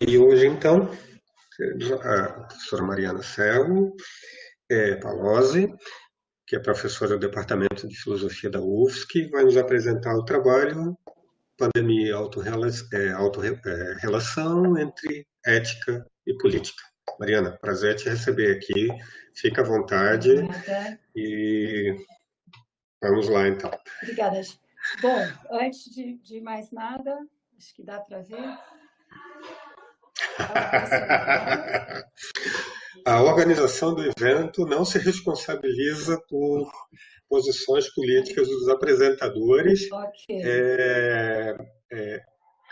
E hoje, então, a professora Mariana Serro Palozzi, que é professora do Departamento de Filosofia da UFSC, vai nos apresentar o trabalho Pandemia e Autorrelação entre Ética e Política. Mariana, prazer te receber aqui. Fica à vontade Obrigada. e vamos lá, então. Obrigada. Bom, antes de mais nada, acho que dá para ver. A organização do evento não se responsabiliza por posições políticas dos apresentadores, Ok.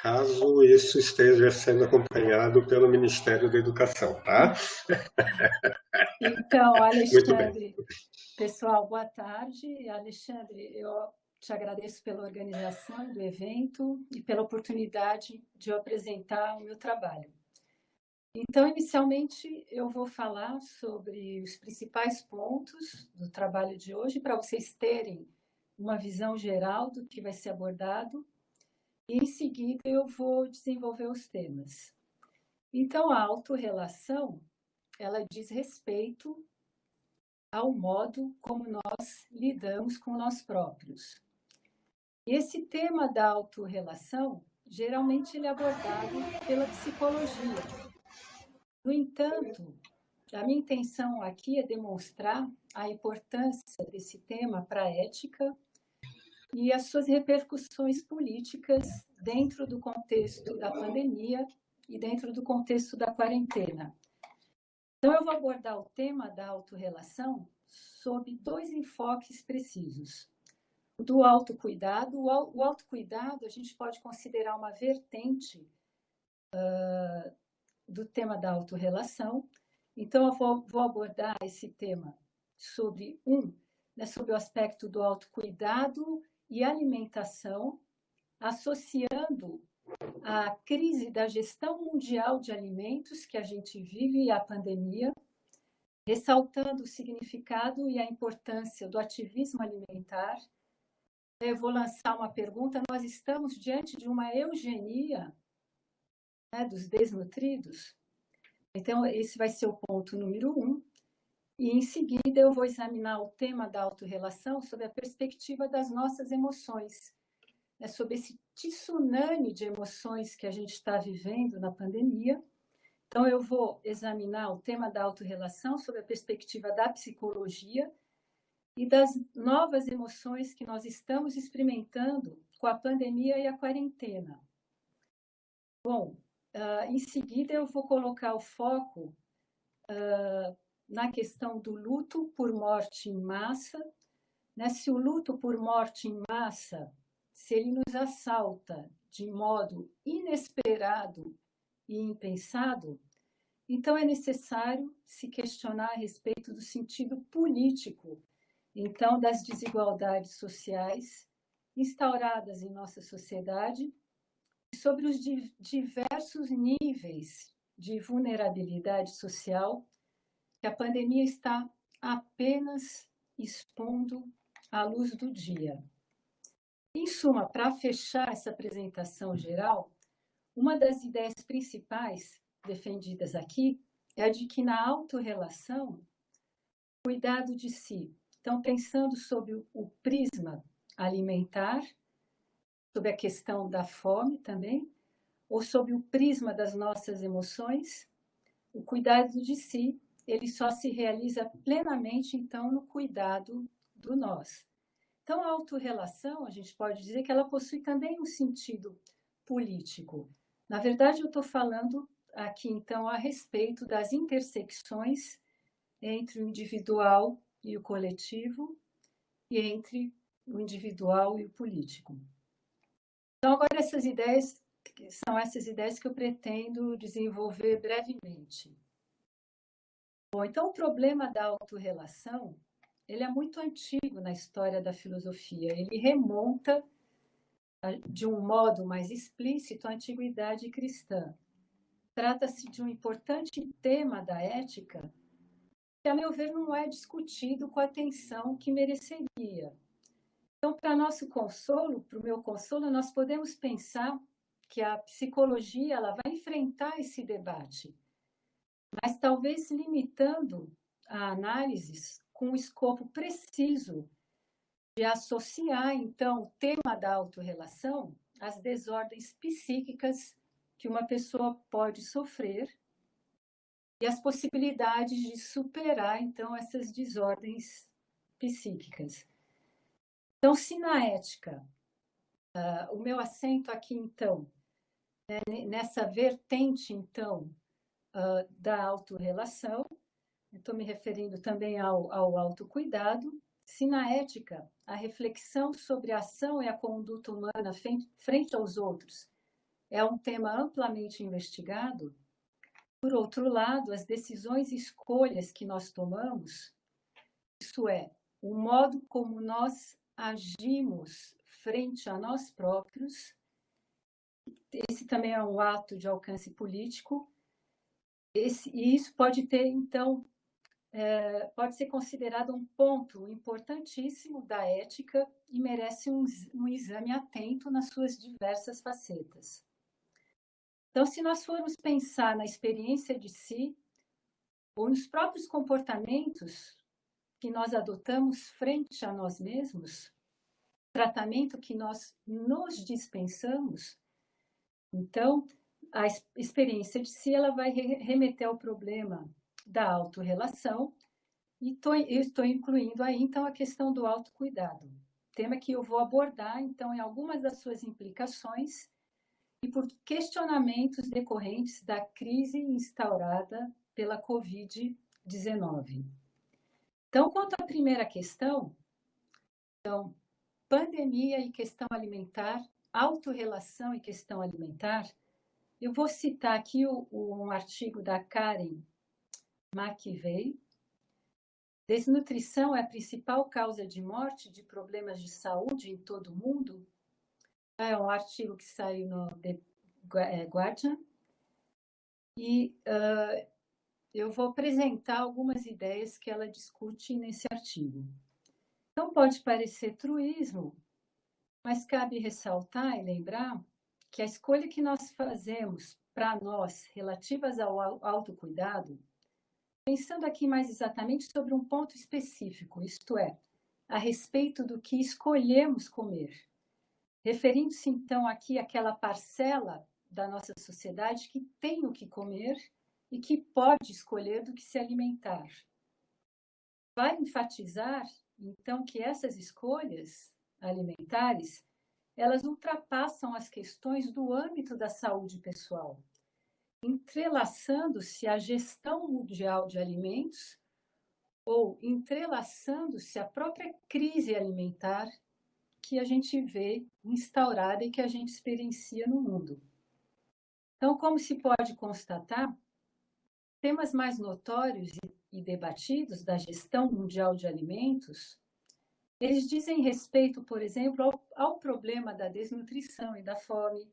caso isso esteja sendo acompanhado pelo Ministério da Educação, tá? Então, Muito bem. Alexandre, pessoal, boa tarde. Alexandre, eu te agradeço pela organização do evento e pela oportunidade de eu apresentar o meu trabalho. Então, inicialmente, eu vou falar sobre os principais pontos do trabalho de hoje, para vocês terem uma visão geral do que vai ser abordado, e em seguida eu vou desenvolver os temas. Então, a autorrelação, ela diz respeito ao modo como nós lidamos com nós próprios. E esse tema da autorrelação, geralmente ele é abordado pela psicologia. No entanto, a minha intenção aqui é demonstrar a importância desse tema para a ética e as suas repercussões políticas dentro do contexto da pandemia e dentro do contexto da quarentena. Então, eu vou abordar o tema da autorrelação sob dois enfoques precisos. O do autocuidado. O autocuidado a gente pode considerar uma vertente do tema da autorrelação. Então, eu vou abordar esse tema sobre sobre o aspecto do autocuidado e alimentação, associando a crise da gestão mundial de alimentos que a gente vive e a pandemia, ressaltando o significado e a importância do ativismo alimentar. Eu vou lançar uma pergunta: nós estamos diante de uma eugenia, né, dos desnutridos? Então, esse vai ser o ponto número 1. E, em seguida, eu vou examinar o tema da autorrelação sob a perspectiva das nossas emoções, né, sobre esse tsunami de emoções que a gente está vivendo na pandemia. Então, eu vou examinar o tema da autorrelação sob a perspectiva da psicologia e das novas emoções que nós estamos experimentando com a pandemia e a quarentena. Bom, em seguida, eu vou colocar o foco na questão do luto por morte em massa, né? Se o luto por morte em massa, se ele nos assalta de modo inesperado e impensado, então é necessário se questionar a respeito do sentido político, então, das desigualdades sociais instauradas em nossa sociedade e sobre os diversos níveis de vulnerabilidade social que a pandemia está apenas expondo à luz do dia. Em suma, para fechar essa apresentação geral, uma das ideias principais defendidas aqui é a de que na autorrelação, cuidado de si. Então, pensando sobre o prisma alimentar, sobre a questão da fome também, ou sobre o prisma das nossas emoções, o cuidado de si, ele só se realiza plenamente, então, no cuidado do nós. Então, a autorrelação, a gente pode dizer que ela possui também um sentido político. Na verdade, eu estou falando aqui, então, a respeito das intersecções entre o individual e o coletivo e entre o individual e o político. Então, agora essas ideias são essas ideias que eu pretendo desenvolver brevemente. Bom, então o problema da autorrelação, ele é muito antigo na história da filosofia. Ele remonta de um modo mais explícito à antiguidade cristã. Trata-se de um importante tema da ética que, a meu ver, não é discutido com a atenção que mereceria. Então, para nosso consolo, para o meu consolo, nós podemos pensar que a psicologia ela vai enfrentar esse debate, mas talvez limitando a análises com o escopo preciso de associar, então, o tema da autorrelação às desordens psíquicas que uma pessoa pode sofrer e as possibilidades de superar, então, essas desordens psíquicas. Então, se na ética, o meu acento aqui, então, nessa vertente, então, da autorrelação, estou me referindo também ao autocuidado, se na ética a reflexão sobre a ação e a conduta humana frente aos outros é um tema amplamente investigado, por outro lado, as decisões e escolhas que nós tomamos, isso é, o modo como nós agimos frente a nós próprios, esse também é um ato de alcance político, e isso pode ter, então, pode ser considerado um ponto importantíssimo da ética e merece um exame atento nas suas diversas facetas. Então, se nós formos pensar na experiência de si, ou nos próprios comportamentos que nós adotamos frente a nós mesmos, tratamento que nós nos dispensamos, então, a experiência de si ela vai remeter ao problema da autorrelação, e eu estou incluindo aí, então, a questão do autocuidado, tema que eu vou abordar, então, em algumas das suas implicações e por questionamentos decorrentes da crise instaurada pela Covid-19. Então, quanto à primeira questão, então, pandemia e questão alimentar, autorrelação e questão alimentar, eu vou citar aqui um artigo da Karen McVeigh. Desnutrição é a principal causa de morte de problemas de saúde em todo o mundo? É um artigo que saiu no The Guardian. E eu vou apresentar algumas ideias que ela discute nesse artigo. Então, pode parecer truísmo, mas cabe ressaltar e lembrar que a escolha que nós fazemos para nós, relativas ao autocuidado, pensando aqui mais exatamente sobre um ponto específico, isto é, a respeito do que escolhemos comer, referindo-se então aqui àquela parcela da nossa sociedade que tem o que comer e que pode escolher do que se alimentar. Vale enfatizar, então, que essas escolhas alimentares, elas ultrapassam as questões do âmbito da saúde pessoal, entrelaçando-se à gestão mundial de alimentos ou entrelaçando-se à própria crise alimentar que a gente vê instaurada e que a gente experiencia no mundo. Então, como se pode constatar, temas mais notórios e debatidos da gestão mundial de alimentos, eles dizem respeito, por exemplo, ao problema da desnutrição e da fome,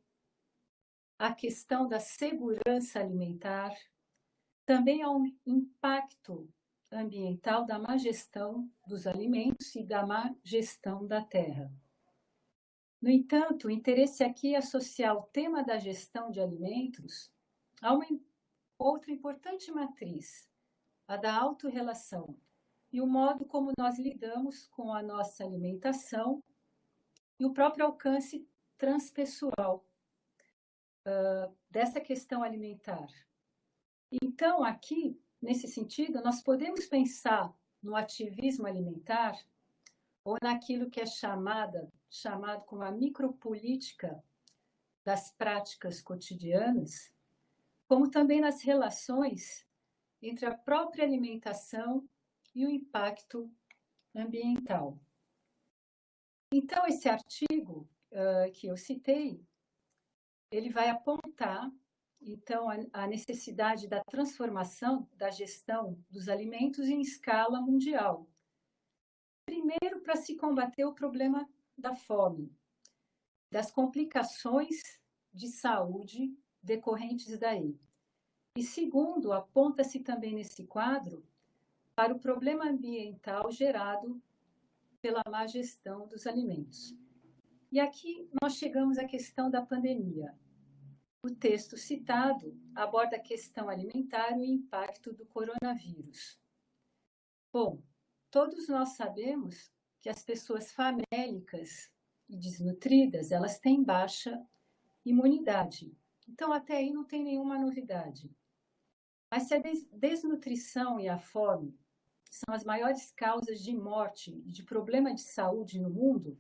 à questão da segurança alimentar, também ao impacto ambiental da má gestão dos alimentos e da má gestão da terra. No entanto, o interesse aqui é associar o tema da gestão de alimentos a uma outra importante matriz, a da autorrelação, e o modo como nós lidamos com a nossa alimentação e o próprio alcance transpessoal dessa questão alimentar. Então, aqui, nesse sentido, nós podemos pensar no ativismo alimentar ou naquilo que é chamado como a micropolítica das práticas cotidianas, como também nas relações entre a própria alimentação e o impacto ambiental. Então, esse artigo que eu citei, ele vai apontar, então, a necessidade da transformação da gestão dos alimentos em escala mundial. Primeiro, para se combater o problema da fome, das complicações de saúde decorrentes daí. E segundo, aponta-se também nesse quadro para o problema ambiental gerado pela má gestão dos alimentos. E aqui nós chegamos à questão da pandemia. O texto citado aborda a questão alimentar e o impacto do coronavírus. Bom, todos nós sabemos que as pessoas famélicas e desnutridas, elas têm baixa imunidade. Então, até aí não tem nenhuma novidade. Mas se a desnutrição e a fome são as maiores causas de morte e de problema de saúde no mundo,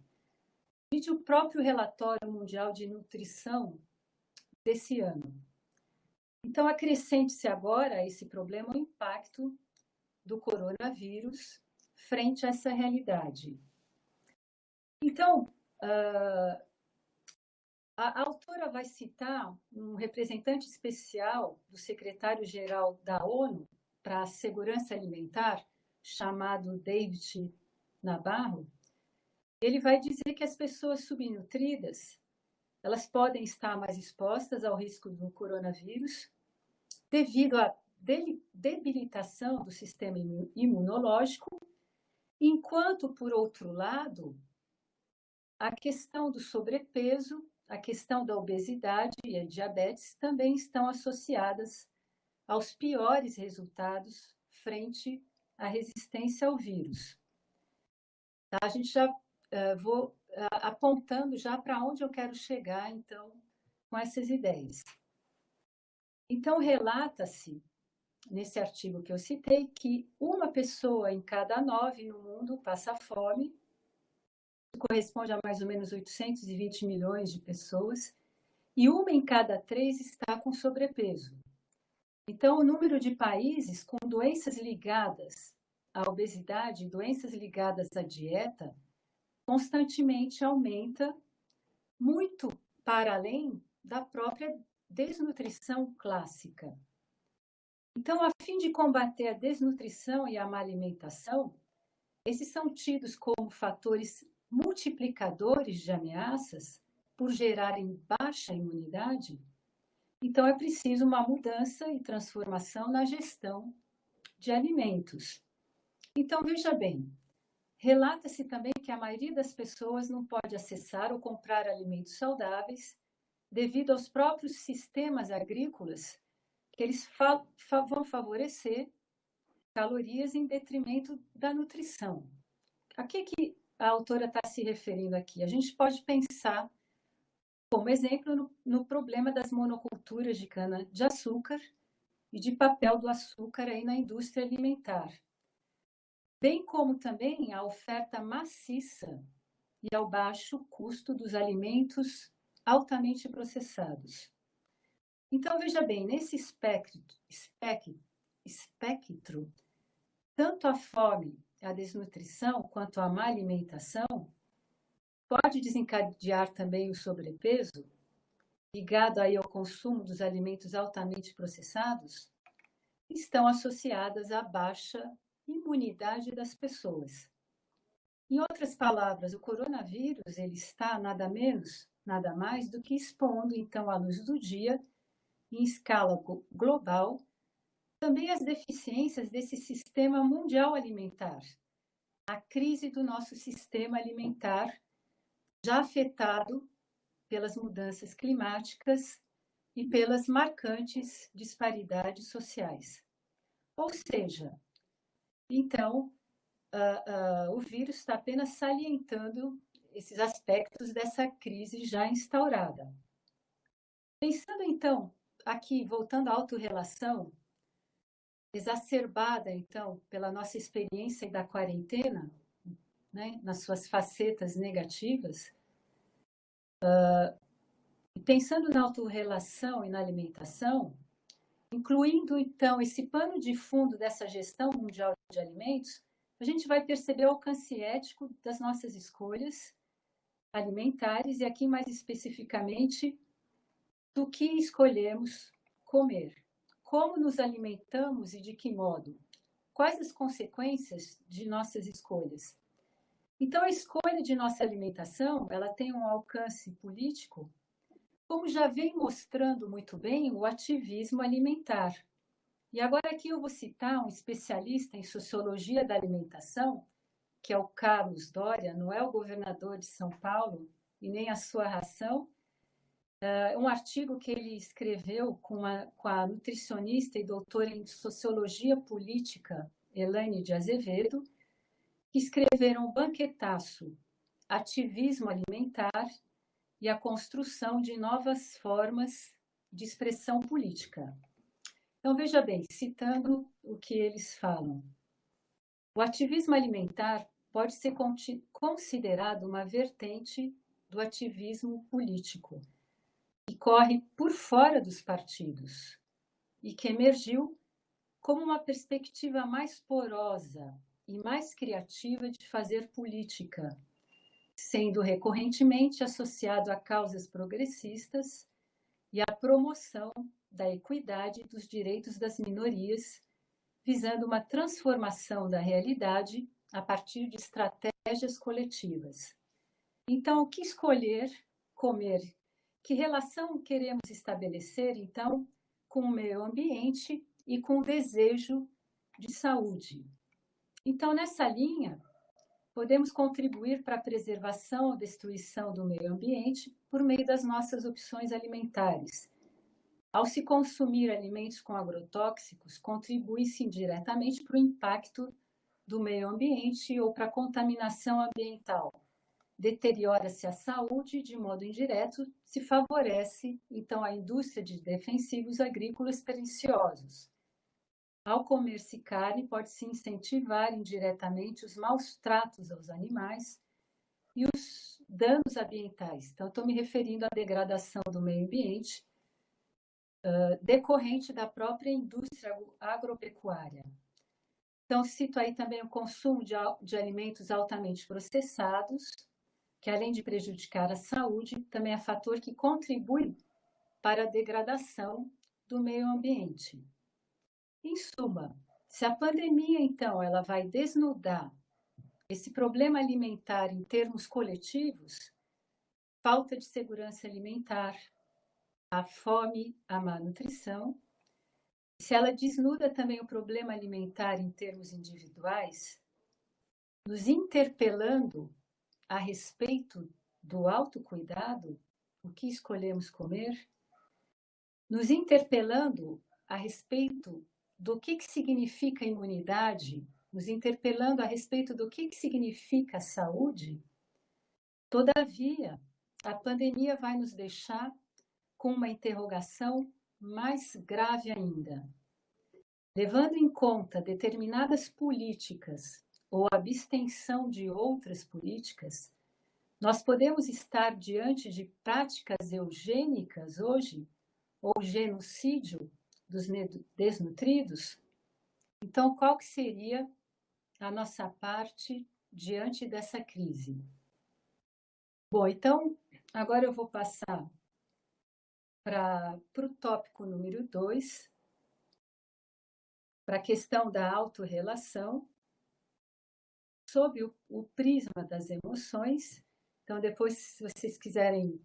vide o próprio relatório mundial de nutrição desse ano. Então, acrescente-se agora a esse problema o impacto do coronavírus frente a essa realidade. Então, a autora vai citar um representante especial do secretário-geral da ONU para a Segurança Alimentar, chamado David Nabarro. Ele vai dizer que as pessoas subnutridas, elas podem estar mais expostas ao risco do coronavírus devido à debilitação do sistema imunológico, enquanto, por outro lado, a questão do sobrepeso, a questão da obesidade e a diabetes também estão associadas aos piores resultados frente à resistência ao vírus. Tá? A gente já vou apontando já para onde eu quero chegar, então, com essas ideias. Então, relata-se, nesse artigo que eu citei, que uma pessoa em cada 9 no mundo passa fome, corresponde a mais ou menos 820 milhões de pessoas, e uma em cada 3 está com sobrepeso. Então, o número de países com doenças ligadas à obesidade, doenças ligadas à dieta, constantemente aumenta, muito para além da própria desnutrição clássica. Então, a fim de combater a desnutrição e a má alimentação, esses são tidos como fatores multiplicadores de ameaças por gerarem baixa imunidade. Então, é preciso uma mudança e transformação na gestão de alimentos. Então, veja bem, relata-se também que a maioria das pessoas não pode acessar ou comprar alimentos saudáveis devido aos próprios sistemas agrícolas que eles vão favorecer calorias em detrimento da nutrição. A que a autora está se referindo aqui? A gente pode pensar, como exemplo, no problema das monoculturas de cana-de-açúcar e de papel do açúcar aí na indústria alimentar, bem como também a oferta maciça e ao baixo custo dos alimentos altamente processados. Então, veja bem, nesse espectro, tanto a fome, a desnutrição, quanto a má alimentação, pode desencadear também o sobrepeso, ligado aí ao consumo dos alimentos altamente processados, estão associadas à baixa imunidade das pessoas. Em outras palavras, o coronavírus ele está nada menos, nada mais do que expondo, então, à luz do dia, em escala global, também as deficiências desse sistema mundial alimentar, a crise do nosso sistema alimentar, já afetado pelas mudanças climáticas e pelas marcantes disparidades sociais. Ou seja, então, o vírus está apenas salientando esses aspectos dessa crise já instaurada. Pensando, então, aqui, voltando à autorrelação, exacerbada, então, pela nossa experiência da quarentena, né, nas suas facetas negativas, pensando na autorrelação e na alimentação, incluindo, então, esse pano de fundo dessa gestão mundial de alimentos, a gente vai perceber o alcance ético das nossas escolhas alimentares e, aqui mais especificamente, do que escolhemos comer. Como nos alimentamos e de que modo? Quais as consequências de nossas escolhas? Então, a escolha de nossa alimentação, ela tem um alcance político, como já vem mostrando muito bem o ativismo alimentar. E agora aqui eu vou citar um especialista em sociologia da alimentação, que é o Carlos Doria, não é o governador de São Paulo e nem a sua ração, um artigo que ele escreveu com a nutricionista e doutora em Sociologia Política, Elaine de Azevedo, que escreveram o Banquetaço, Ativismo Alimentar e a Construção de Novas Formas de Expressão Política. Então, veja bem, citando o que eles falam. O ativismo alimentar pode ser considerado uma vertente do ativismo político, que corre por fora dos partidos e que emergiu como uma perspectiva mais porosa e mais criativa de fazer política, sendo recorrentemente associado a causas progressistas e à promoção da equidade dos direitos das minorias, visando uma transformação da realidade a partir de estratégias coletivas. Então, o que escolher comer? Que relação queremos estabelecer, então, com o meio ambiente e com o desejo de saúde? Então, nessa linha, podemos contribuir para a preservação ou destruição do meio ambiente por meio das nossas opções alimentares. Ao se consumir alimentos com agrotóxicos, contribui-se indiretamente para o impacto do meio ambiente ou para a contaminação ambiental. Deteriora-se a saúde e, de modo indireto, se favorece, então, a indústria de defensivos agrícolas perniciosos. Ao comer-se carne, pode-se incentivar indiretamente os maus tratos aos animais e os danos ambientais. Então, estou me referindo à degradação do meio ambiente decorrente da própria indústria agropecuária. Então, cito aí também o consumo de alimentos altamente processados, que além de prejudicar a saúde, também é fator que contribui para a degradação do meio ambiente. Em suma, se a pandemia, então, ela vai desnudar esse problema alimentar em termos coletivos, falta de segurança alimentar, a fome, a má nutrição, se ela desnuda também o problema alimentar em termos individuais, nos interpelando a respeito do autocuidado, o que escolhemos comer, nos interpelando a respeito do que significa imunidade, nos interpelando a respeito do que significa saúde, todavia, a pandemia vai nos deixar com uma interrogação mais grave ainda. Levando em conta determinadas políticas ou abstenção de outras políticas, nós podemos estar diante de práticas eugênicas hoje, ou genocídio dos desnutridos? Então, qual que seria a nossa parte diante dessa crise? Bom, então, agora eu vou passar para o tópico número 2, para a questão da autorrelação, sob o prisma das emoções. Então, depois, se vocês quiserem,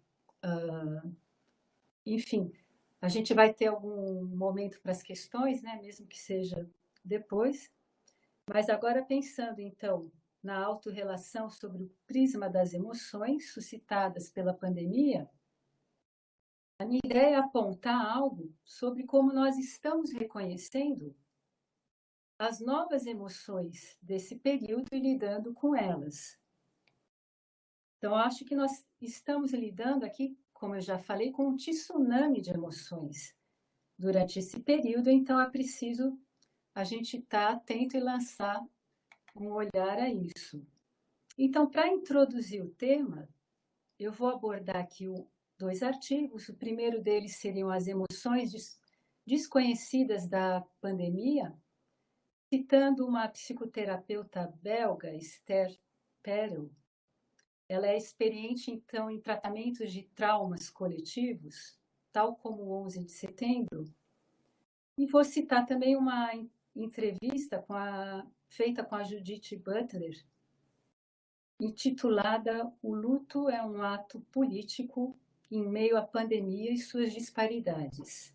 enfim, a gente vai ter algum momento para as questões, né? Mesmo que seja depois. Mas agora, pensando, então, na autorrelação sobre o prisma das emoções suscitadas pela pandemia, a minha ideia é apontar algo sobre como nós estamos reconhecendo as novas emoções desse período e lidando com elas. Então, acho que nós estamos lidando aqui, como eu já falei, com um tsunami de emoções durante esse período, então é preciso a gente estar atento e lançar um olhar a isso. Então, para introduzir o tema, eu vou abordar aqui dois artigos. O primeiro deles seriam as emoções desconhecidas da pandemia, citando uma psicoterapeuta belga, Esther Perel. Ela é experiente, então, em tratamentos de traumas coletivos, tal como o 11 de setembro. E vou citar também uma entrevista feita com a Judith Butler, intitulada O Luto é um Ato Político em Meio à Pandemia e Suas Disparidades.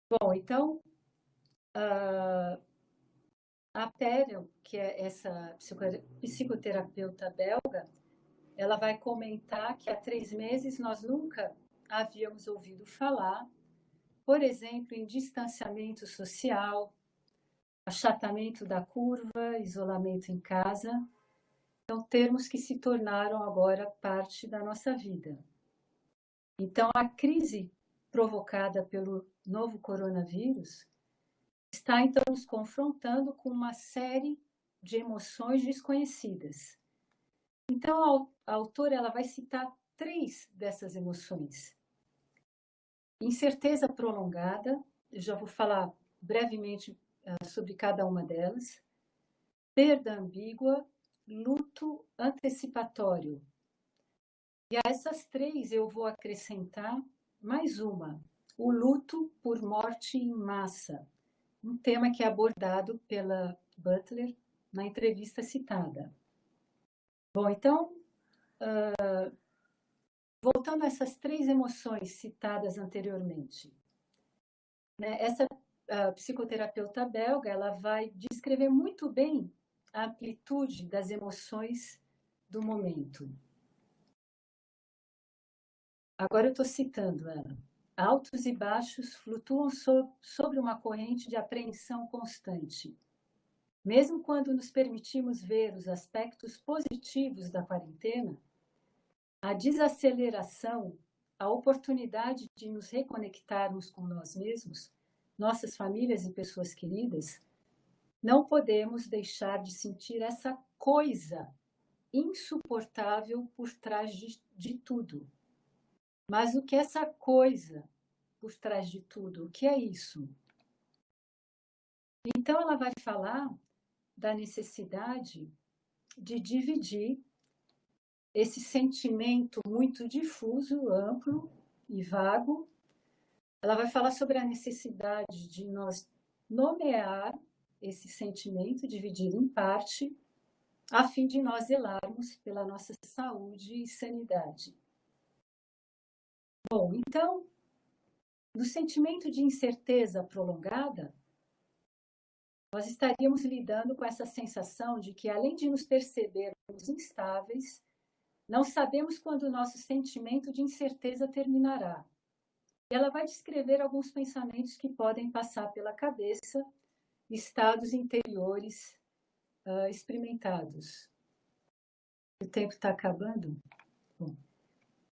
Bom, então, a Perel, que é essa psicoterapeuta belga, ela vai comentar que há 3 meses nós nunca havíamos ouvido falar, por exemplo, em distanciamento social, achatamento da curva, isolamento em casa. São termos que se tornaram agora parte da nossa vida. Então, a crise provocada pelo novo coronavírus está, então, nos confrontando com uma série de emoções desconhecidas. Então, a autora ela vai citar 3 dessas emoções. Incerteza prolongada, eu já vou falar brevemente sobre cada uma delas. Perda ambígua, luto antecipatório. E a essas 3 eu vou acrescentar mais uma, o luto por morte em massa, um tema que é abordado pela Butler na entrevista citada. Bom, então, voltando a essas 3 emoções citadas anteriormente, né, essa psicoterapeuta belga ela vai descrever muito bem a amplitude das emoções do momento. Agora eu estou citando ela. Altos e baixos flutuam sobre uma corrente de apreensão constante. Mesmo quando nos permitimos ver os aspectos positivos da quarentena, a desaceleração, a oportunidade de nos reconectarmos com nós mesmos, nossas famílias e pessoas queridas, não podemos deixar de sentir essa coisa insuportável por trás de tudo. Mas o que é essa coisa por trás de tudo? O que é isso? Então, ela vai falar da necessidade de dividir esse sentimento muito difuso, amplo e vago. Ela vai falar sobre a necessidade de nós nomear esse sentimento, dividir em parte, a fim de nós zelarmos pela nossa saúde e sanidade. Bom, então, no sentimento de incerteza prolongada, nós estaríamos lidando com essa sensação de que, além de nos percebermos instáveis, não sabemos quando o nosso sentimento de incerteza terminará. E ela vai descrever alguns pensamentos que podem passar pela cabeça, estados interiores experimentados. O tempo está acabando? Bom.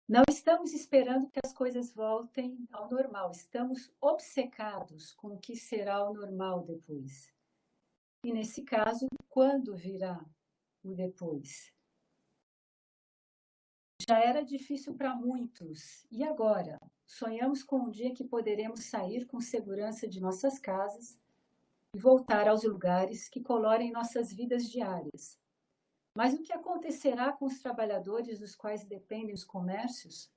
Não estamos esperando que as coisas voltem ao normal, estamos obcecados com o que será o normal depois. E nesse caso, quando virá o depois? Já era difícil para muitos, e agora? Sonhamos com um dia que poderemos sair com segurança de nossas casas e voltar aos lugares que colorem nossas vidas diárias. Mas o que acontecerá com os trabalhadores dos quais dependem os comércios?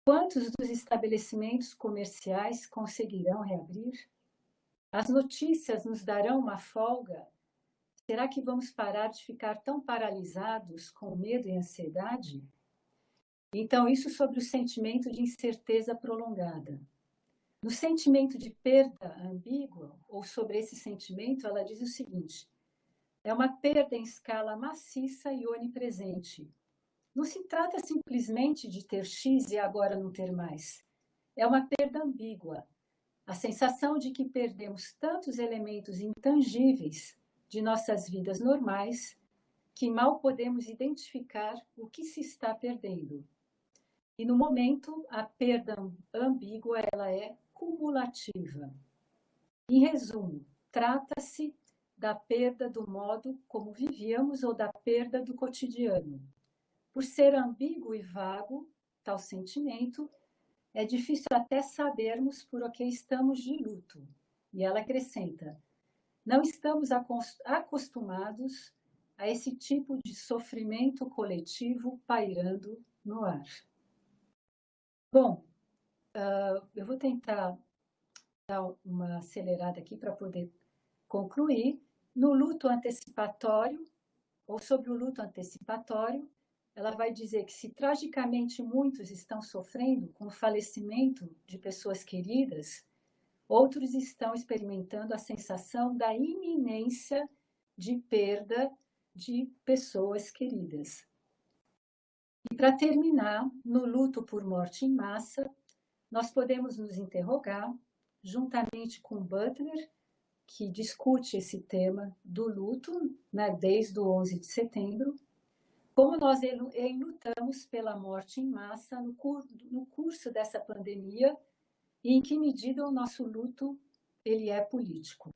Quantos dos estabelecimentos comerciais conseguirão reabrir? As notícias nos darão uma folga? Será que vamos parar de ficar tão paralisados com medo e ansiedade? Então, isso sobre o sentimento de incerteza prolongada. No sentimento de perda ambígua, ou sobre esse sentimento, ela diz o seguinte: é uma perda em escala maciça e onipresente. Não se trata simplesmente de ter X e agora não ter mais. É uma perda ambígua. A sensação de que perdemos tantos elementos intangíveis de nossas vidas normais que mal podemos identificar o que se está perdendo. E no momento, a perda ambígua ela é cumulativa. Em resumo, trata-se da perda do modo como vivíamos ou da perda do cotidiano. Por ser ambíguo e vago, tal sentimento, é difícil até sabermos por o que estamos de luto. E ela acrescenta: não estamos acostumados a esse tipo de sofrimento coletivo pairando no ar. Bom, eu vou tentar dar uma acelerada aqui para poder concluir. No luto antecipatório, ou sobre o luto antecipatório, ela vai dizer que se tragicamente muitos estão sofrendo com o falecimento de pessoas queridas, outros estão experimentando a sensação da iminência de perda de pessoas queridas. para terminar, no luto por morte em massa, nós podemos nos interrogar, juntamente com Butler, que discute esse tema do luto, né, desde o 11 de setembro, como nós lutamos pela morte em massa no curso dessa pandemia e em que medida o nosso luto ele é político.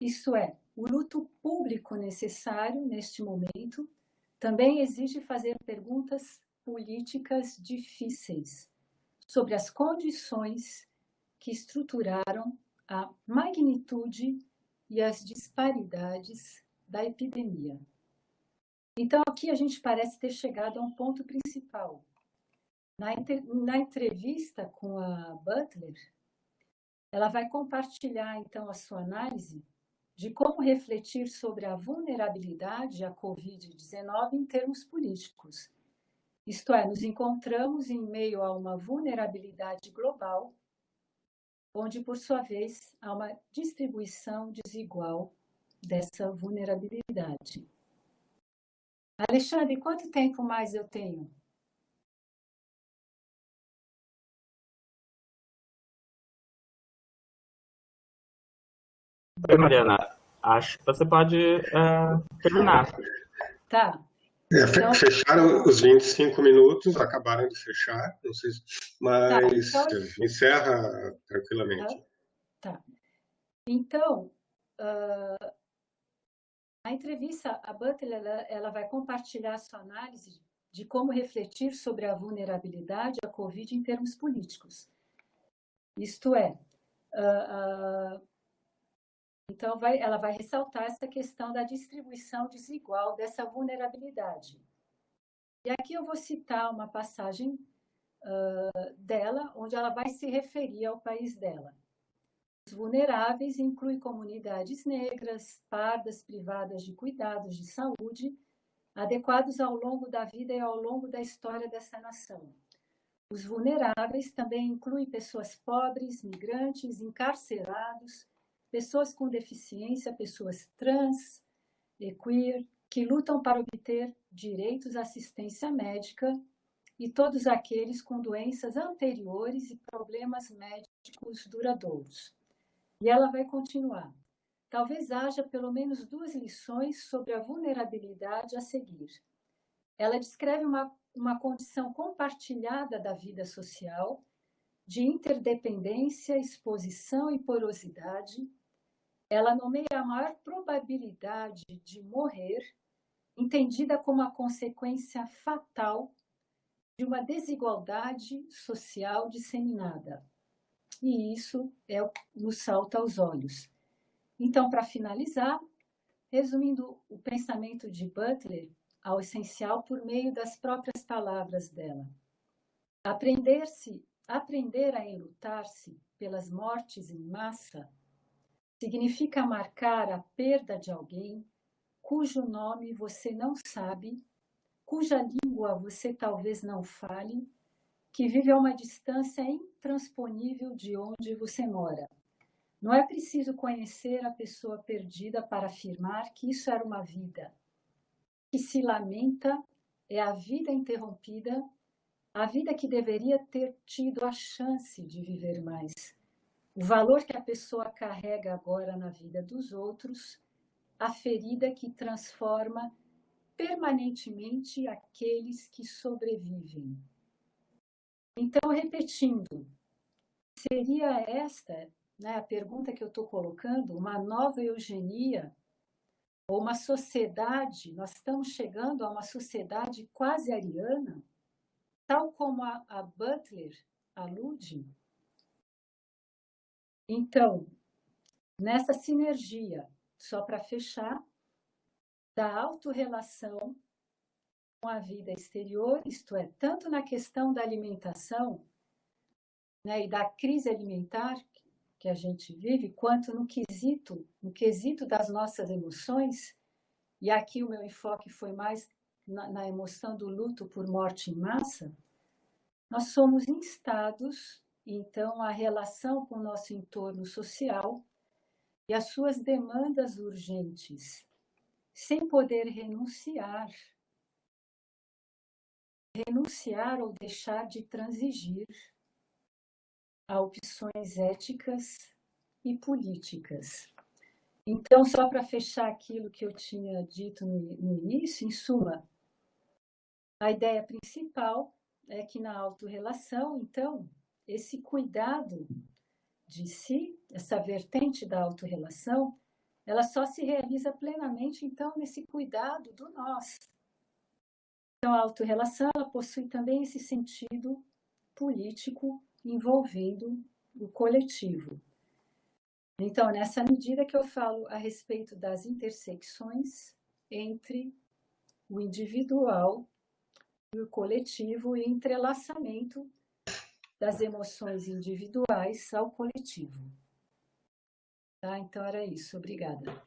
Isto é, o luto público necessário neste momento também exige fazer perguntas políticas difíceis sobre as condições que estruturaram a magnitude e as disparidades da epidemia. Então, aqui a gente parece ter chegado a um ponto principal. Na entrevista com a Butler, ela vai compartilhar, então, a sua análise de como refletir sobre a vulnerabilidade à Covid-19 em termos políticos. Isto é, nos encontramos em meio a uma vulnerabilidade global, onde, por sua vez, há uma distribuição desigual dessa vulnerabilidade. Alexandre, quanto tempo mais eu tenho? Oi, Mariana. Acho que você pode terminar. Tá. Então, fecharam os 25 minutos, acabaram de fechar, não sei, mas tá, então, encerra tranquilamente. Tá. Então, na entrevista, a Butler ela vai compartilhar a sua análise de como refletir sobre a vulnerabilidade à Covid em termos políticos. Isto é, então ela vai ressaltar essa questão da distribuição desigual dessa vulnerabilidade. E aqui eu vou citar uma passagem dela, onde ela vai se referir ao país dela. Os vulneráveis incluem comunidades negras, pardas, privadas de cuidados de saúde, adequados ao longo da vida e ao longo da história dessa nação. Os vulneráveis também incluem pessoas pobres, migrantes, encarcerados, pessoas com deficiência, pessoas trans e queer, que lutam para obter direitos à assistência médica, e todos aqueles com doenças anteriores e problemas médicos duradouros. E ela vai continuar. Talvez haja pelo menos 2 lições sobre a vulnerabilidade a seguir. Ela descreve uma condição compartilhada da vida social, de interdependência, exposição e porosidade. Ela nomeia a maior probabilidade de morrer, entendida como a consequência fatal de uma desigualdade social disseminada. E isso nos salta aos olhos. Então, para finalizar, resumindo o pensamento de Butler ao essencial por meio das próprias palavras dela. Aprender a enlutar-se pelas mortes em massa significa marcar a perda de alguém cujo nome você não sabe, cuja língua você talvez não fale, que vive a uma distância intransponível de onde você mora. Não é preciso conhecer a pessoa perdida para afirmar que isso era uma vida. Que se lamenta é a vida interrompida, a vida que deveria ter tido a chance de viver mais. O valor que a pessoa carrega agora na vida dos outros, a ferida que transforma permanentemente aqueles que sobrevivem. Então, repetindo, seria esta, né, a pergunta que eu estou colocando, uma nova eugenia ou uma sociedade, nós estamos chegando a uma sociedade quase ariana, tal como a Butler alude? Então, nessa sinergia, só para fechar, da autorrelação com a vida exterior, isto é, tanto na questão da alimentação, né, e da crise alimentar que a gente vive, quanto no quesito das nossas emoções, e aqui o meu enfoque foi mais na emoção do luto por morte em massa, nós somos instados, então, à relação com o nosso entorno social e as suas demandas urgentes, sem poder renunciar renunciar ou deixar de transigir a opções éticas e políticas. Então, só para fechar aquilo que eu tinha dito no início, em suma, a ideia principal é que na autorrelação, então, esse cuidado de si, essa vertente da autorrelação, ela só se realiza plenamente, então, nesse cuidado do nós. Então, a autorrelação, ela possui também esse sentido político envolvendo o coletivo. Então, nessa medida que eu falo a respeito das intersecções entre o individual e o coletivo e entrelaçamento das emoções individuais ao coletivo. Tá? Então, era isso. Obrigada.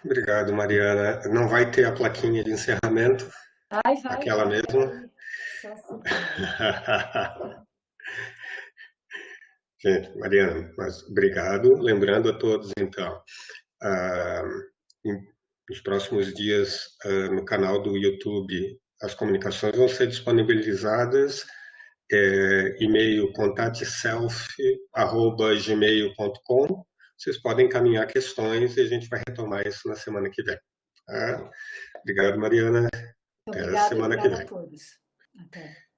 Obrigado, Mariana. Não vai ter a plaquinha de encerramento? Vai. Aquela mesma? Só assim. Gente, Mariana, mas obrigado. Lembrando a todos, então, nos próximos dias, no canal do YouTube, as comunicações vão ser disponibilizadas, e-mail contateself@gmail.com. Vocês podem encaminhar questões e a gente vai retomar isso na semana que vem. Tá? Obrigado, Mariana. Até a semana que vem. A todos. Até.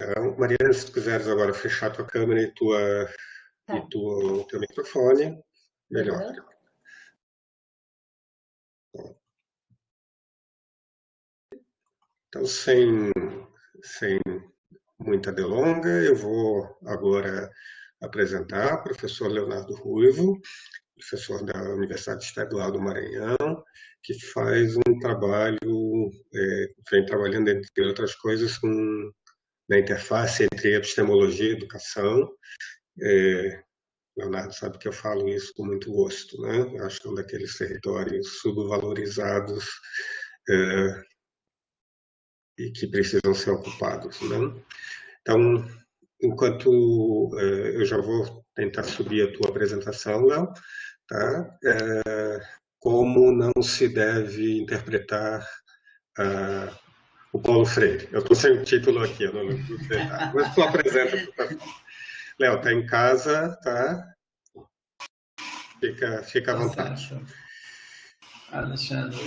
Então, Mariana, se tu quiseres agora fechar tua câmera e teu microfone, melhor. Então, sem muita delonga, eu vou agora apresentar o professor Leonardo Ruivo, professor da Universidade Estadual do Maranhão, que faz um trabalho, vem trabalhando, entre outras coisas, na interface entre epistemologia e educação. Leonardo sabe que eu falo isso com muito gosto, né? Eu acho que é um daqueles territórios subvalorizados e que precisam ser ocupados, né? Então, enquanto eu já vou tentar subir a tua apresentação, Léo, tá? Como não se deve interpretar o Paulo Freire. Eu estou sem o título aqui, eu não lembro dos detalhes, mas tu apresenta, por favor. Léo, tá em casa, tá? Fica à vontade. Certo. Alexandre,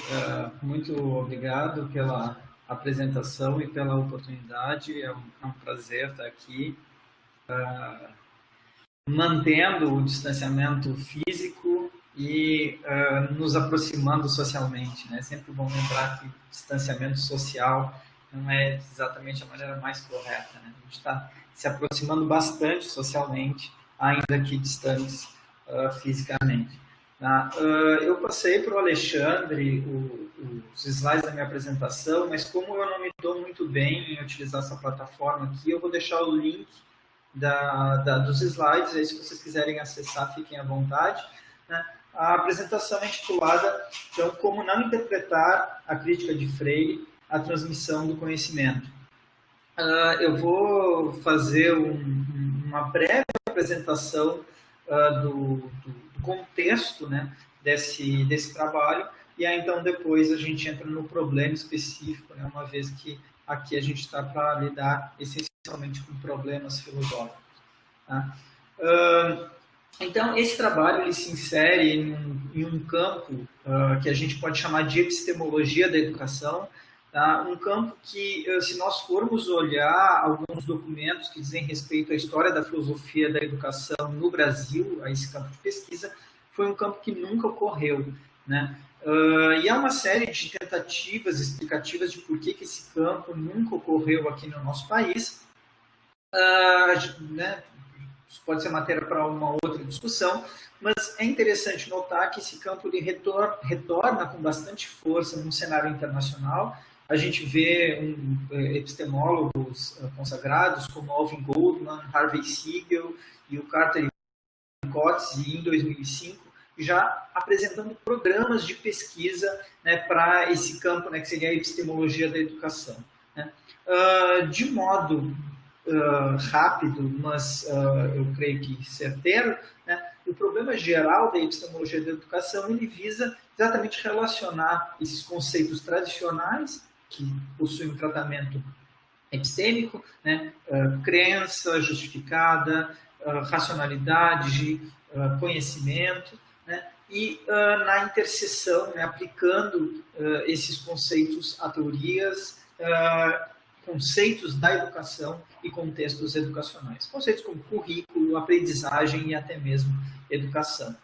muito obrigado pela apresentação e pela oportunidade. É um prazer estar aqui, mantendo o distanciamento físico e nos aproximando socialmente, né? Sempre bom lembrar que distanciamento social não é exatamente a maneira mais correta, né? A gente está se aproximando bastante socialmente, ainda que distantes fisicamente. Eu passei para o Alexandre os slides da minha apresentação, mas como eu não me dou muito bem em utilizar essa plataforma aqui, eu vou deixar o link dos slides, aí se vocês quiserem acessar, fiquem à vontade, né? A apresentação é intitulada, então, Como não interpretar a crítica de Freire, a transmissão do conhecimento. Eu vou fazer uma breve apresentação do contexto, né, desse trabalho, e aí então depois a gente entra no problema específico, né, uma vez que aqui a gente está para lidar essencialmente com problemas filosóficos. Tá? Então, esse trabalho ele se insere em um campo que a gente pode chamar de epistemologia da educação, tá? Um campo que, se nós formos olhar alguns documentos que dizem respeito à história da filosofia da educação no Brasil, a esse campo de pesquisa, foi um campo que nunca ocorreu, né? E há uma série de tentativas explicativas de por que esse campo nunca ocorreu aqui no nosso país, né? Isso pode ser matéria para uma outra discussão, mas é interessante notar que esse campo ele retorna com bastante força no cenário internacional. A gente vê epistemólogos consagrados como Alvin Goldman, Harvey Siegel e o Carter Coetzee, em 2005, já apresentando programas de pesquisa, né, para esse campo, né, que seria a epistemologia da educação. Né? De modo rápido, mas eu creio que certeiro, né, o problema geral da epistemologia da educação ele visa exatamente relacionar esses conceitos tradicionais que possuem um tratamento epistêmico, né? Crença justificada, racionalidade, conhecimento, né? E na interseção, né, aplicando esses conceitos a teorias, conceitos da educação e contextos educacionais. Conceitos como currículo, aprendizagem e até mesmo educação.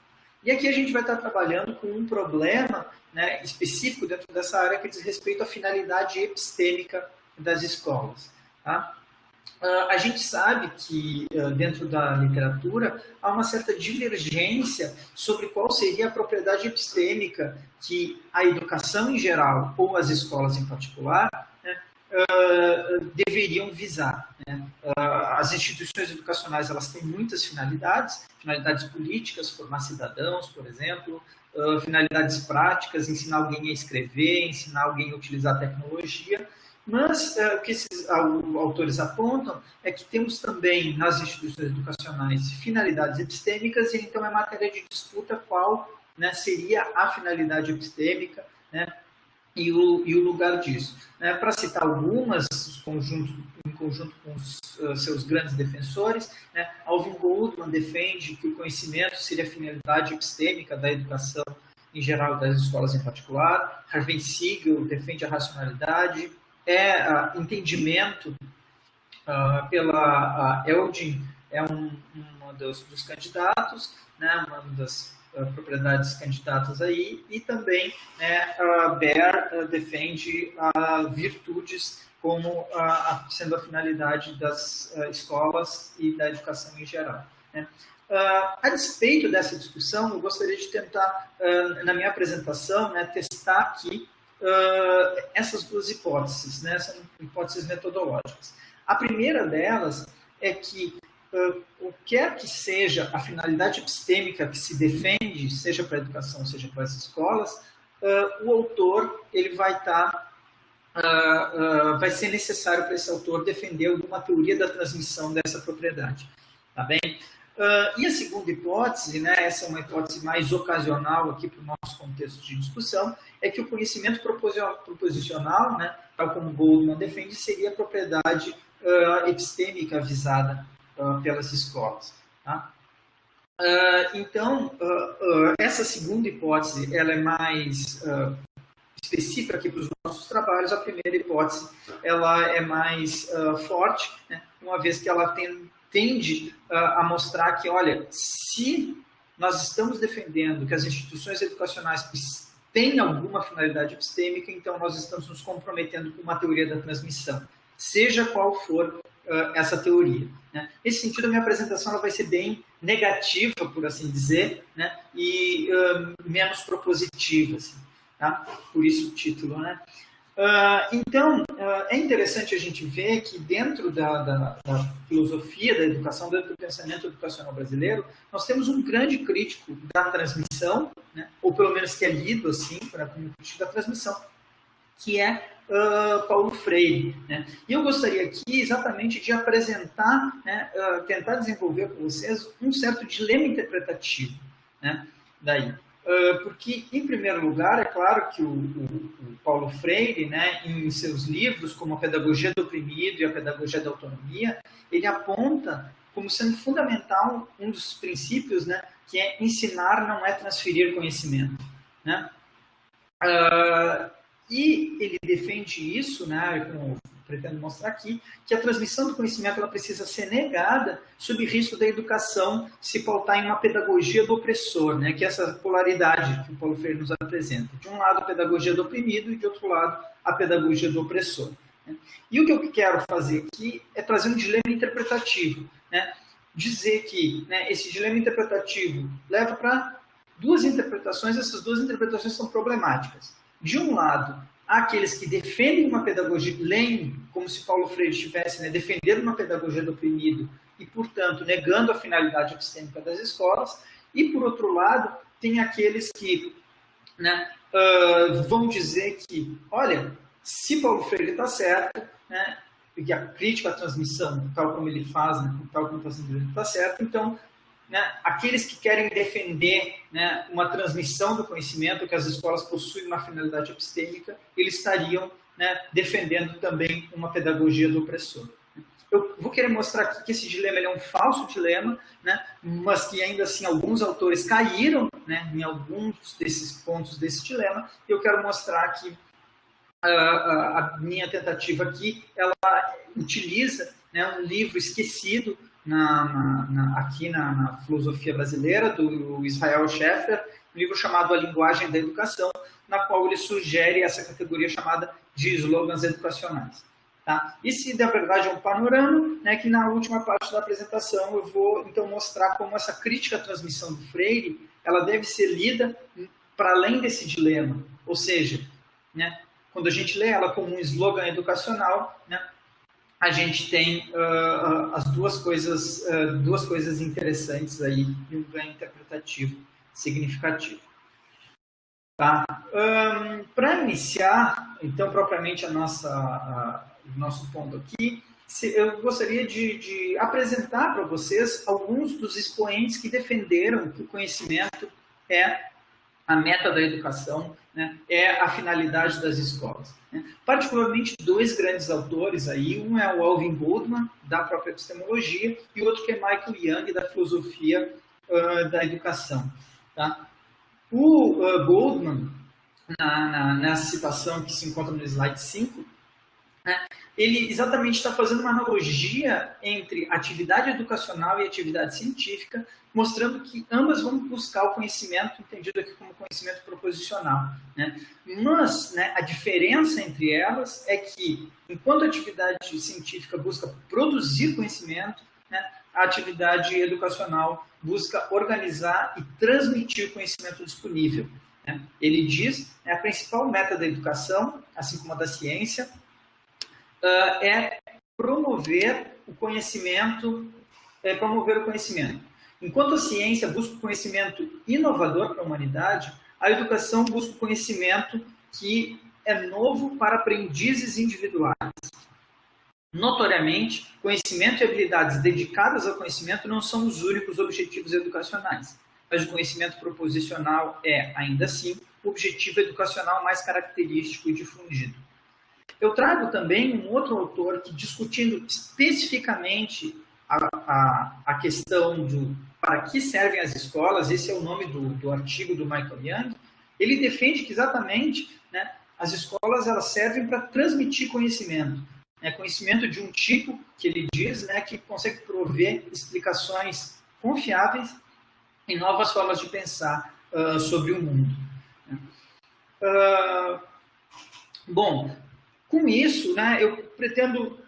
E aqui a gente vai estar trabalhando com um problema, né, específico dentro dessa área que diz respeito à finalidade epistêmica das escolas. Tá? A gente sabe que dentro da literatura há uma certa divergência sobre qual seria a propriedade epistêmica que a educação em geral ou as escolas em particular, né, deveriam visar. Né? As instituições educacionais elas têm muitas finalidades políticas, formar cidadãos, por exemplo, finalidades práticas, ensinar alguém a escrever, ensinar alguém a utilizar a tecnologia. Mas o que esses autores apontam é que temos também nas instituições educacionais finalidades epistêmicas, e então é matéria de disputa qual, né, seria a finalidade epistêmica, né, e o lugar disso. Para citar algumas, em conjunto com os seus grandes defensores, né, Alvin Goldman defende que o conhecimento seria a finalidade epistêmica da educação em geral, das escolas em particular. Harvey Siegel defende a racionalidade. Entendimento pela Eldin é um dos candidatos, né, uma das propriedades candidatas aí, e também Baer defende virtudes como sendo a finalidade das escolas e da educação em geral. Né. A despeito dessa discussão, eu gostaria de tentar, na minha apresentação, né, testar aqui essas duas hipóteses, né? São hipóteses metodológicas. A primeira delas é que, qualquer que seja a finalidade epistêmica que se defende, seja para a educação, seja para as escolas, o autor ele vai ser necessário para esse autor defender alguma teoria da transmissão dessa propriedade. Tá bem? E a segunda hipótese, né, essa é uma hipótese mais ocasional aqui para o nosso contexto de discussão, é que o conhecimento proposicional, né, tal como Goldman defende, seria a propriedade epistêmica visada pelas escolas. Tá? Então, essa segunda hipótese ela é mais específica aqui para os nossos trabalhos. A primeira hipótese ela é mais forte, né, uma vez que ela tende a mostrar que, olha, se nós estamos defendendo que as instituições educacionais têm alguma finalidade epistêmica, então nós estamos nos comprometendo com uma teoria da transmissão, seja qual for essa teoria. Né? Nesse sentido, a minha apresentação ela vai ser bem negativa, por assim dizer, né? E menos propositiva. Assim, tá? Por isso o título, né? Então, é interessante a gente ver que dentro da filosofia da educação, dentro do pensamento educacional brasileiro, nós temos um grande crítico da transmissão, né, ou pelo menos que é lido assim, como crítico da transmissão, que é Paulo Freire. Né? E eu gostaria aqui exatamente de apresentar, né, tentar desenvolver com vocês um certo dilema interpretativo, né, daí. Porque, em primeiro lugar, é claro que o Paulo Freire, né, em seus livros, como A Pedagogia do Oprimido e A Pedagogia da Autonomia, ele aponta como sendo fundamental um dos princípios, né, que é ensinar não é transferir conhecimento. Né? E ele defende isso, né, como pretendo mostrar aqui, que a transmissão do conhecimento ela precisa ser negada sob risco da educação se pautar em uma pedagogia do opressor, né, que é essa polaridade que o Paulo Freire nos apresenta. De um lado, a pedagogia do oprimido e, de outro lado, a pedagogia do opressor. Né. E o que eu quero fazer aqui é trazer um dilema interpretativo. Né, dizer que, né, esse dilema interpretativo leva para duas interpretações, essas duas interpretações são problemáticas. De um lado, há aqueles que defendem uma pedagogia, leem como se Paulo Freire estivesse, né, defendendo uma pedagogia do oprimido e, portanto, negando a finalidade epistêmica das escolas, e, por outro lado, tem aqueles que, né, vão dizer que, olha, se Paulo Freire está certo, né, porque a crítica à transmissão, tal como ele faz, né, tal como está sendo está certo, então, né, aqueles que querem defender, né, uma transmissão do conhecimento, que as escolas possuem uma finalidade epistêmica, eles estariam né, defendendo também uma pedagogia do opressor. Eu vou querer mostrar aqui que esse dilema ele é um falso dilema, né, mas que ainda assim alguns autores caíram, né, em alguns desses pontos desse dilema, e eu quero mostrar que a minha tentativa aqui, ela utiliza, né, um livro esquecido aqui na filosofia brasileira, do Israel Scheffer, um livro chamado A Linguagem da Educação, na qual ele sugere essa categoria chamada de slogans educacionais. Tá? Esse, na verdade, é um panorama, né, que na última parte da apresentação eu vou, então, mostrar como essa crítica à transmissão do Freire ela deve ser lida para além desse dilema. Ou seja, né, quando a gente lê ela como um slogan educacional, né, a gente tem as duas coisas interessantes aí e um ganho interpretativo significativo. Tá? Para iniciar, então, propriamente o nosso ponto aqui, eu gostaria de apresentar para vocês alguns dos expoentes que defenderam que o conhecimento é a meta da educação, né, é a finalidade das escolas. Né? Particularmente dois grandes autores aí, um é o Alvin Goldman, da própria epistemologia, e o outro que é Michael Young, da filosofia da educação. Tá? O Goldman, nessa citação que se encontra no slide 5, né, ele exatamente está fazendo uma analogia entre atividade educacional e atividade científica, mostrando que ambas vão buscar o conhecimento, entendido aqui como conhecimento proposicional. Né? Mas, né, a diferença entre elas é que, enquanto a atividade científica busca produzir conhecimento, né, a atividade educacional busca organizar e transmitir o conhecimento disponível. Né? Ele diz que a principal meta da educação, assim como a da ciência, é promover o conhecimento. Enquanto a ciência busca o conhecimento inovador para a humanidade, a educação busca o conhecimento que é novo para aprendizes individuais. Notoriamente, conhecimento e habilidades dedicadas ao conhecimento não são os únicos objetivos educacionais, mas o conhecimento proposicional é, ainda assim, o objetivo educacional mais característico e difundido. Eu trago também um outro autor que, discutindo especificamente a questão do para que servem as escolas, esse é o nome do artigo do Michael Young, ele defende que exatamente, né, as escolas elas servem para transmitir conhecimento. Né, conhecimento de um tipo, que ele diz, né, que consegue prover explicações confiáveis e novas formas de pensar sobre o mundo. Bom, com isso, né, eu pretendo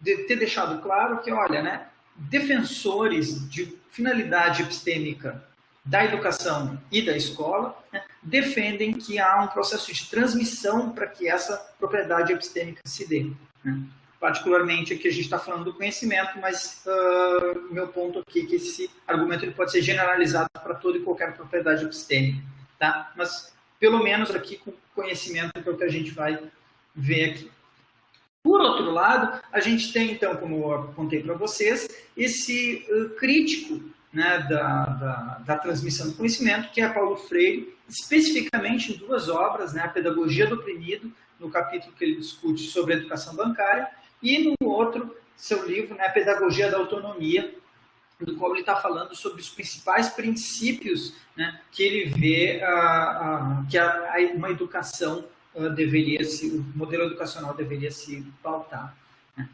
ter deixado claro que, olha, né, defensores de finalidade epistêmica da educação e da escola, né, defendem que há um processo de transmissão para que essa propriedade epistêmica se dê. Né? Particularmente aqui a gente está falando do conhecimento, mas meu ponto aqui é que esse argumento ele pode ser generalizado para toda e qualquer propriedade epistêmica. Tá? Mas, pelo menos aqui com conhecimento, que é o que a gente vai ver aqui. Por outro lado, a gente tem, então, como eu apontei para vocês, esse crítico, né, da transmissão do conhecimento, que é Paulo Freire, especificamente em duas obras, né, A Pedagogia do Oprimido, no capítulo que ele discute sobre a educação bancária, e no outro, seu livro, né, A Pedagogia da Autonomia, do qual ele está falando sobre os principais princípios, né, que ele vê que uma educação o modelo educacional deveria se pautar. Né?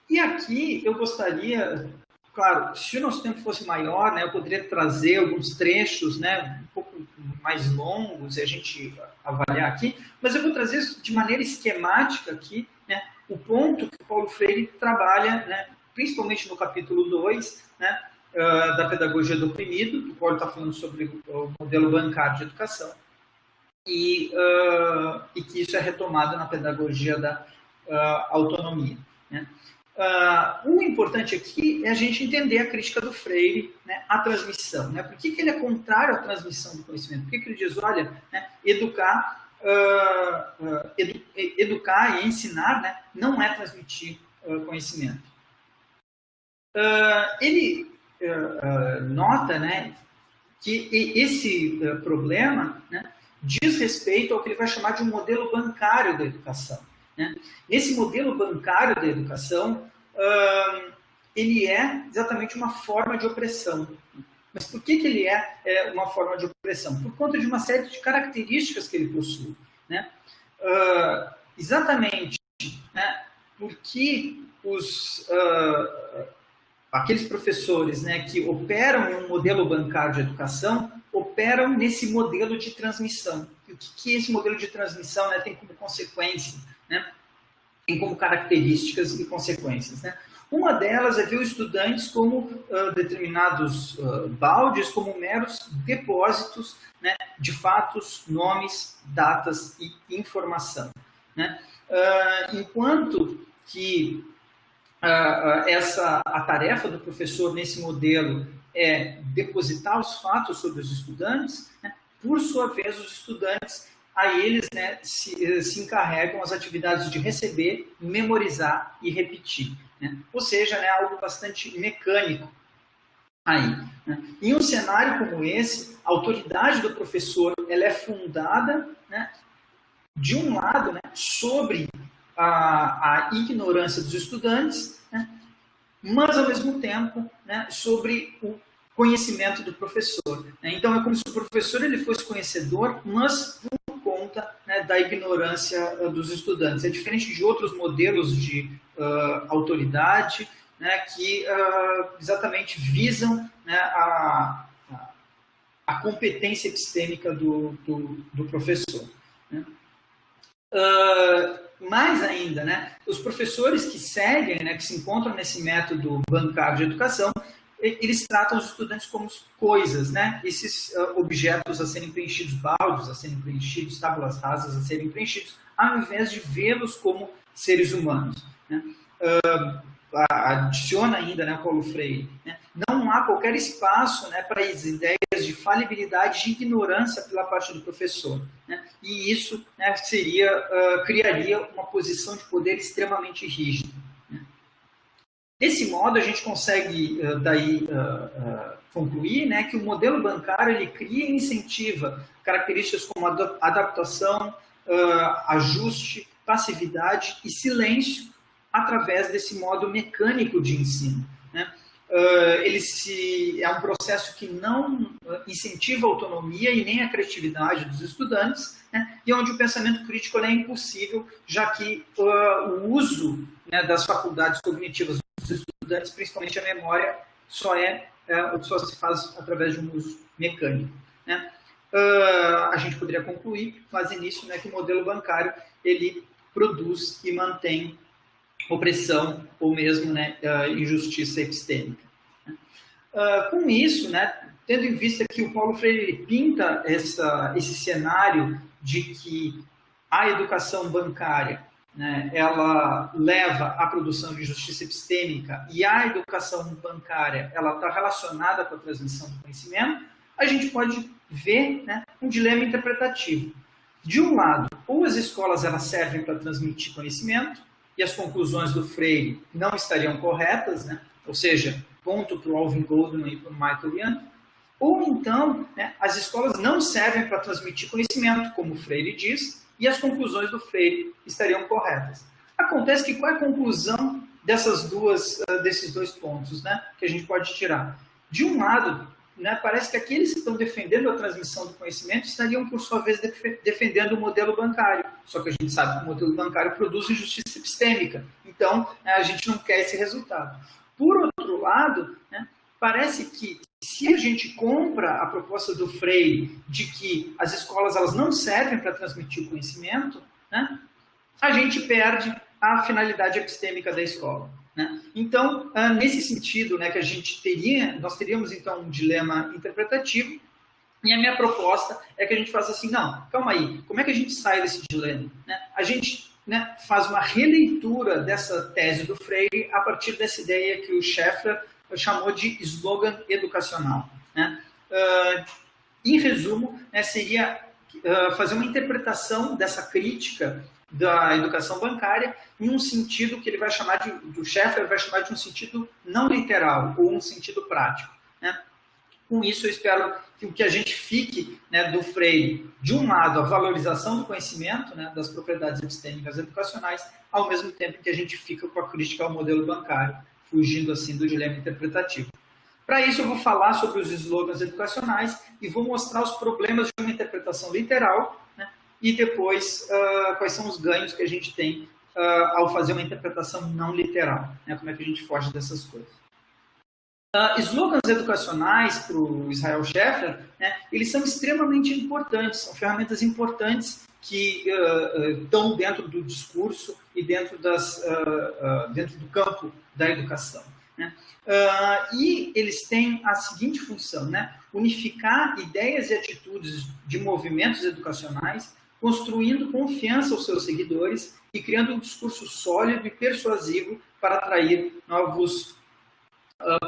E aqui eu gostaria, claro, se o nosso tempo fosse maior, né, eu poderia trazer alguns trechos, né, um pouco mais longos e a gente avaliar aqui, mas eu vou trazer isso de maneira esquemática aqui, né, o ponto que o Paulo Freire trabalha, né, principalmente no capítulo 2, né, da Pedagogia do Oprimido, do qual ele está falando sobre o modelo bancário de educação, e que isso é retomado na pedagogia da autonomia. Né? O importante aqui é a gente entender a crítica do Freire, né, à transmissão. Né? Por que ele é contrário à transmissão do conhecimento? Por que ele diz, olha, né, educar e ensinar, né, não é transmitir conhecimento. Ele nota, né, que esse problema, né, diz respeito ao que ele vai chamar de um modelo bancário da educação, né? Esse modelo bancário da educação, ele é exatamente uma forma de opressão. Mas por que ele é uma forma de opressão? Por conta de uma série de características que ele possui, né? Exatamente, né, porque aqueles professores, né, que operam em um modelo bancário de educação, operam nesse modelo de transmissão. E o que esse modelo de transmissão, né, tem como consequência, né, tem como características e consequências, né? Uma delas é ver os estudantes como determinados baldes, como meros depósitos, né, de fatos, nomes, datas e informação, né? Enquanto que a tarefa do professor nesse modelo é depositar os fatos sobre os estudantes, né? Por sua vez, os estudantes, a eles, né, se encarregam as atividades de receber, memorizar e repetir, né? Ou seja, né, algo bastante mecânico aí, né? Em um cenário como esse, a autoridade do professor ela é fundada, né, de um lado, né, sobre a ignorância dos estudantes, né, mas, ao mesmo tempo, né, sobre o conhecimento do professor, né? Então, é como se o professor ele fosse conhecedor, mas por conta, né, da ignorância dos estudantes. É diferente de outros modelos de autoridade, né, que exatamente visam, né, a competência epistêmica do professor, né? Mais ainda, né, os professores que seguem, né, que se encontram nesse método bancário de educação, eles tratam os estudantes como coisas, né? Esses objetos a serem preenchidos, baldes a serem preenchidos, tábuas rasas a serem preenchidos, ao invés de vê-los como seres humanos, né? Adiciona ainda, né, Paulo Freire, né? Não há qualquer espaço, né, para as ideias de falibilidade, de ignorância pela parte do professor, né? E isso, né, criaria uma posição de poder extremamente rígida, né? Desse modo, a gente consegue daí concluir, né, que o modelo bancário ele cria e incentiva características como adaptação, ajuste, passividade e silêncio através desse modo mecânico de ensino, né? É um processo que não incentiva a autonomia e nem a criatividade dos estudantes, né? E onde o pensamento crítico é impossível, já que o uso, né, das faculdades cognitivas dos estudantes, principalmente a memória, só se faz através de um uso mecânico, né? A gente poderia concluir, fazendo isso, né, que o modelo bancário ele produz e mantém opressão ou mesmo, né, injustiça epistêmica. Com isso, né, tendo em vista que o Paulo Freire pinta esse cenário de que a educação bancária, né, ela leva à produção de justiça epistêmica e a educação bancária ela está relacionada com a transmissão do conhecimento, a gente pode ver, né, um dilema interpretativo. De um lado, ou as escolas elas servem para transmitir conhecimento, e as conclusões do Freire não estariam corretas, né? Ou seja, ponto para o Alvin Goldman e para o Michael Young, ou então, né, as escolas não servem para transmitir conhecimento, como o Freire diz, e as conclusões do Freire estariam corretas. Acontece que qual é a conclusão desses dois pontos, né, que a gente pode tirar? De um lado, né, parece que aqueles que estão defendendo a transmissão do conhecimento estariam, por sua vez, defendendo o modelo bancário. Só que a gente sabe que o modelo bancário produz injustiça epistêmica. Então, a gente não quer esse resultado. Por outro lado, né, parece que se a gente compra a proposta do Freire de que as escolas elas não servem para transmitir o conhecimento, né, a gente perde a finalidade epistêmica da escola, né? Então, nesse sentido, né, que nós teríamos então um dilema interpretativo, e a minha proposta é que a gente faça assim, não, calma aí, como é que a gente sai desse dilema, né? A gente, né, faz uma releitura dessa tese do Freire a partir dessa ideia que o Schaeffer chamou de slogan educacional, né? Em resumo, né, seria fazer uma interpretação dessa crítica da educação bancária em um sentido que ele vai chamar do Schaeffer vai chamar de um sentido não literal ou um sentido prático, né? Com isso, eu espero que o que a gente fique, né, do Freire, de um lado, a valorização do conhecimento, né, das propriedades epistêmicas educacionais, ao mesmo tempo que a gente fica com a crítica ao modelo bancário, fugindo assim do dilema interpretativo. Para isso, eu vou falar sobre os slogans educacionais e vou mostrar os problemas de uma interpretação literal, né, e depois quais são os ganhos que a gente tem ao fazer uma interpretação não literal, né, como é que a gente foge dessas coisas. Slogans educacionais para o Israel Scheffler, né, eles são extremamente importantes, são ferramentas importantes que estão dentro do discurso e dentro do campo da educação, né? E eles têm a seguinte função, né, unificar ideias e atitudes de movimentos educacionais, construindo confiança aos seus seguidores e criando um discurso sólido e persuasivo para atrair novos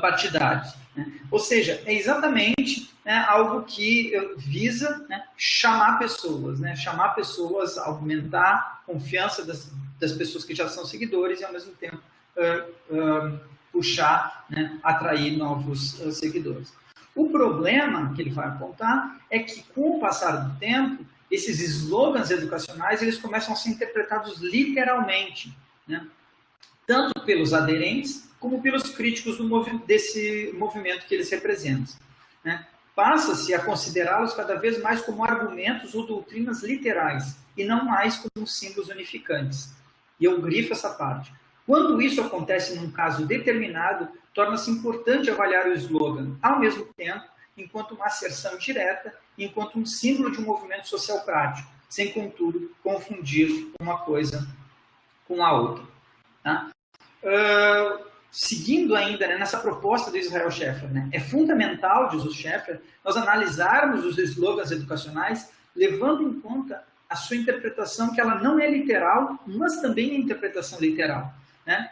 partidários, né? Ou seja, é exatamente, né, algo que visa, né, chamar pessoas, aumentar a confiança das pessoas que já são seguidores e, ao mesmo tempo, puxar, né, atrair novos seguidores. O problema que ele vai apontar é que, com o passar do tempo, esses slogans educacionais eles começam a ser interpretados literalmente, né, tanto pelos aderentes como pelos críticos desse movimento que eles representam, né? Passa-se a considerá-los cada vez mais como argumentos ou doutrinas literais, e não mais como símbolos unificantes. E eu grifo essa parte. Quando isso acontece num caso determinado, torna-se importante avaliar o slogan, ao mesmo tempo, enquanto uma asserção direta, enquanto um símbolo de um movimento social prático, sem, contudo, confundir uma coisa com a outra. Tá? Seguindo ainda, né, nessa proposta do Israel Scheffler, né, é fundamental, diz o Scheffler, nós analisarmos os slogans educacionais levando em conta a sua interpretação, que ela não é literal, mas também é interpretação literal, né?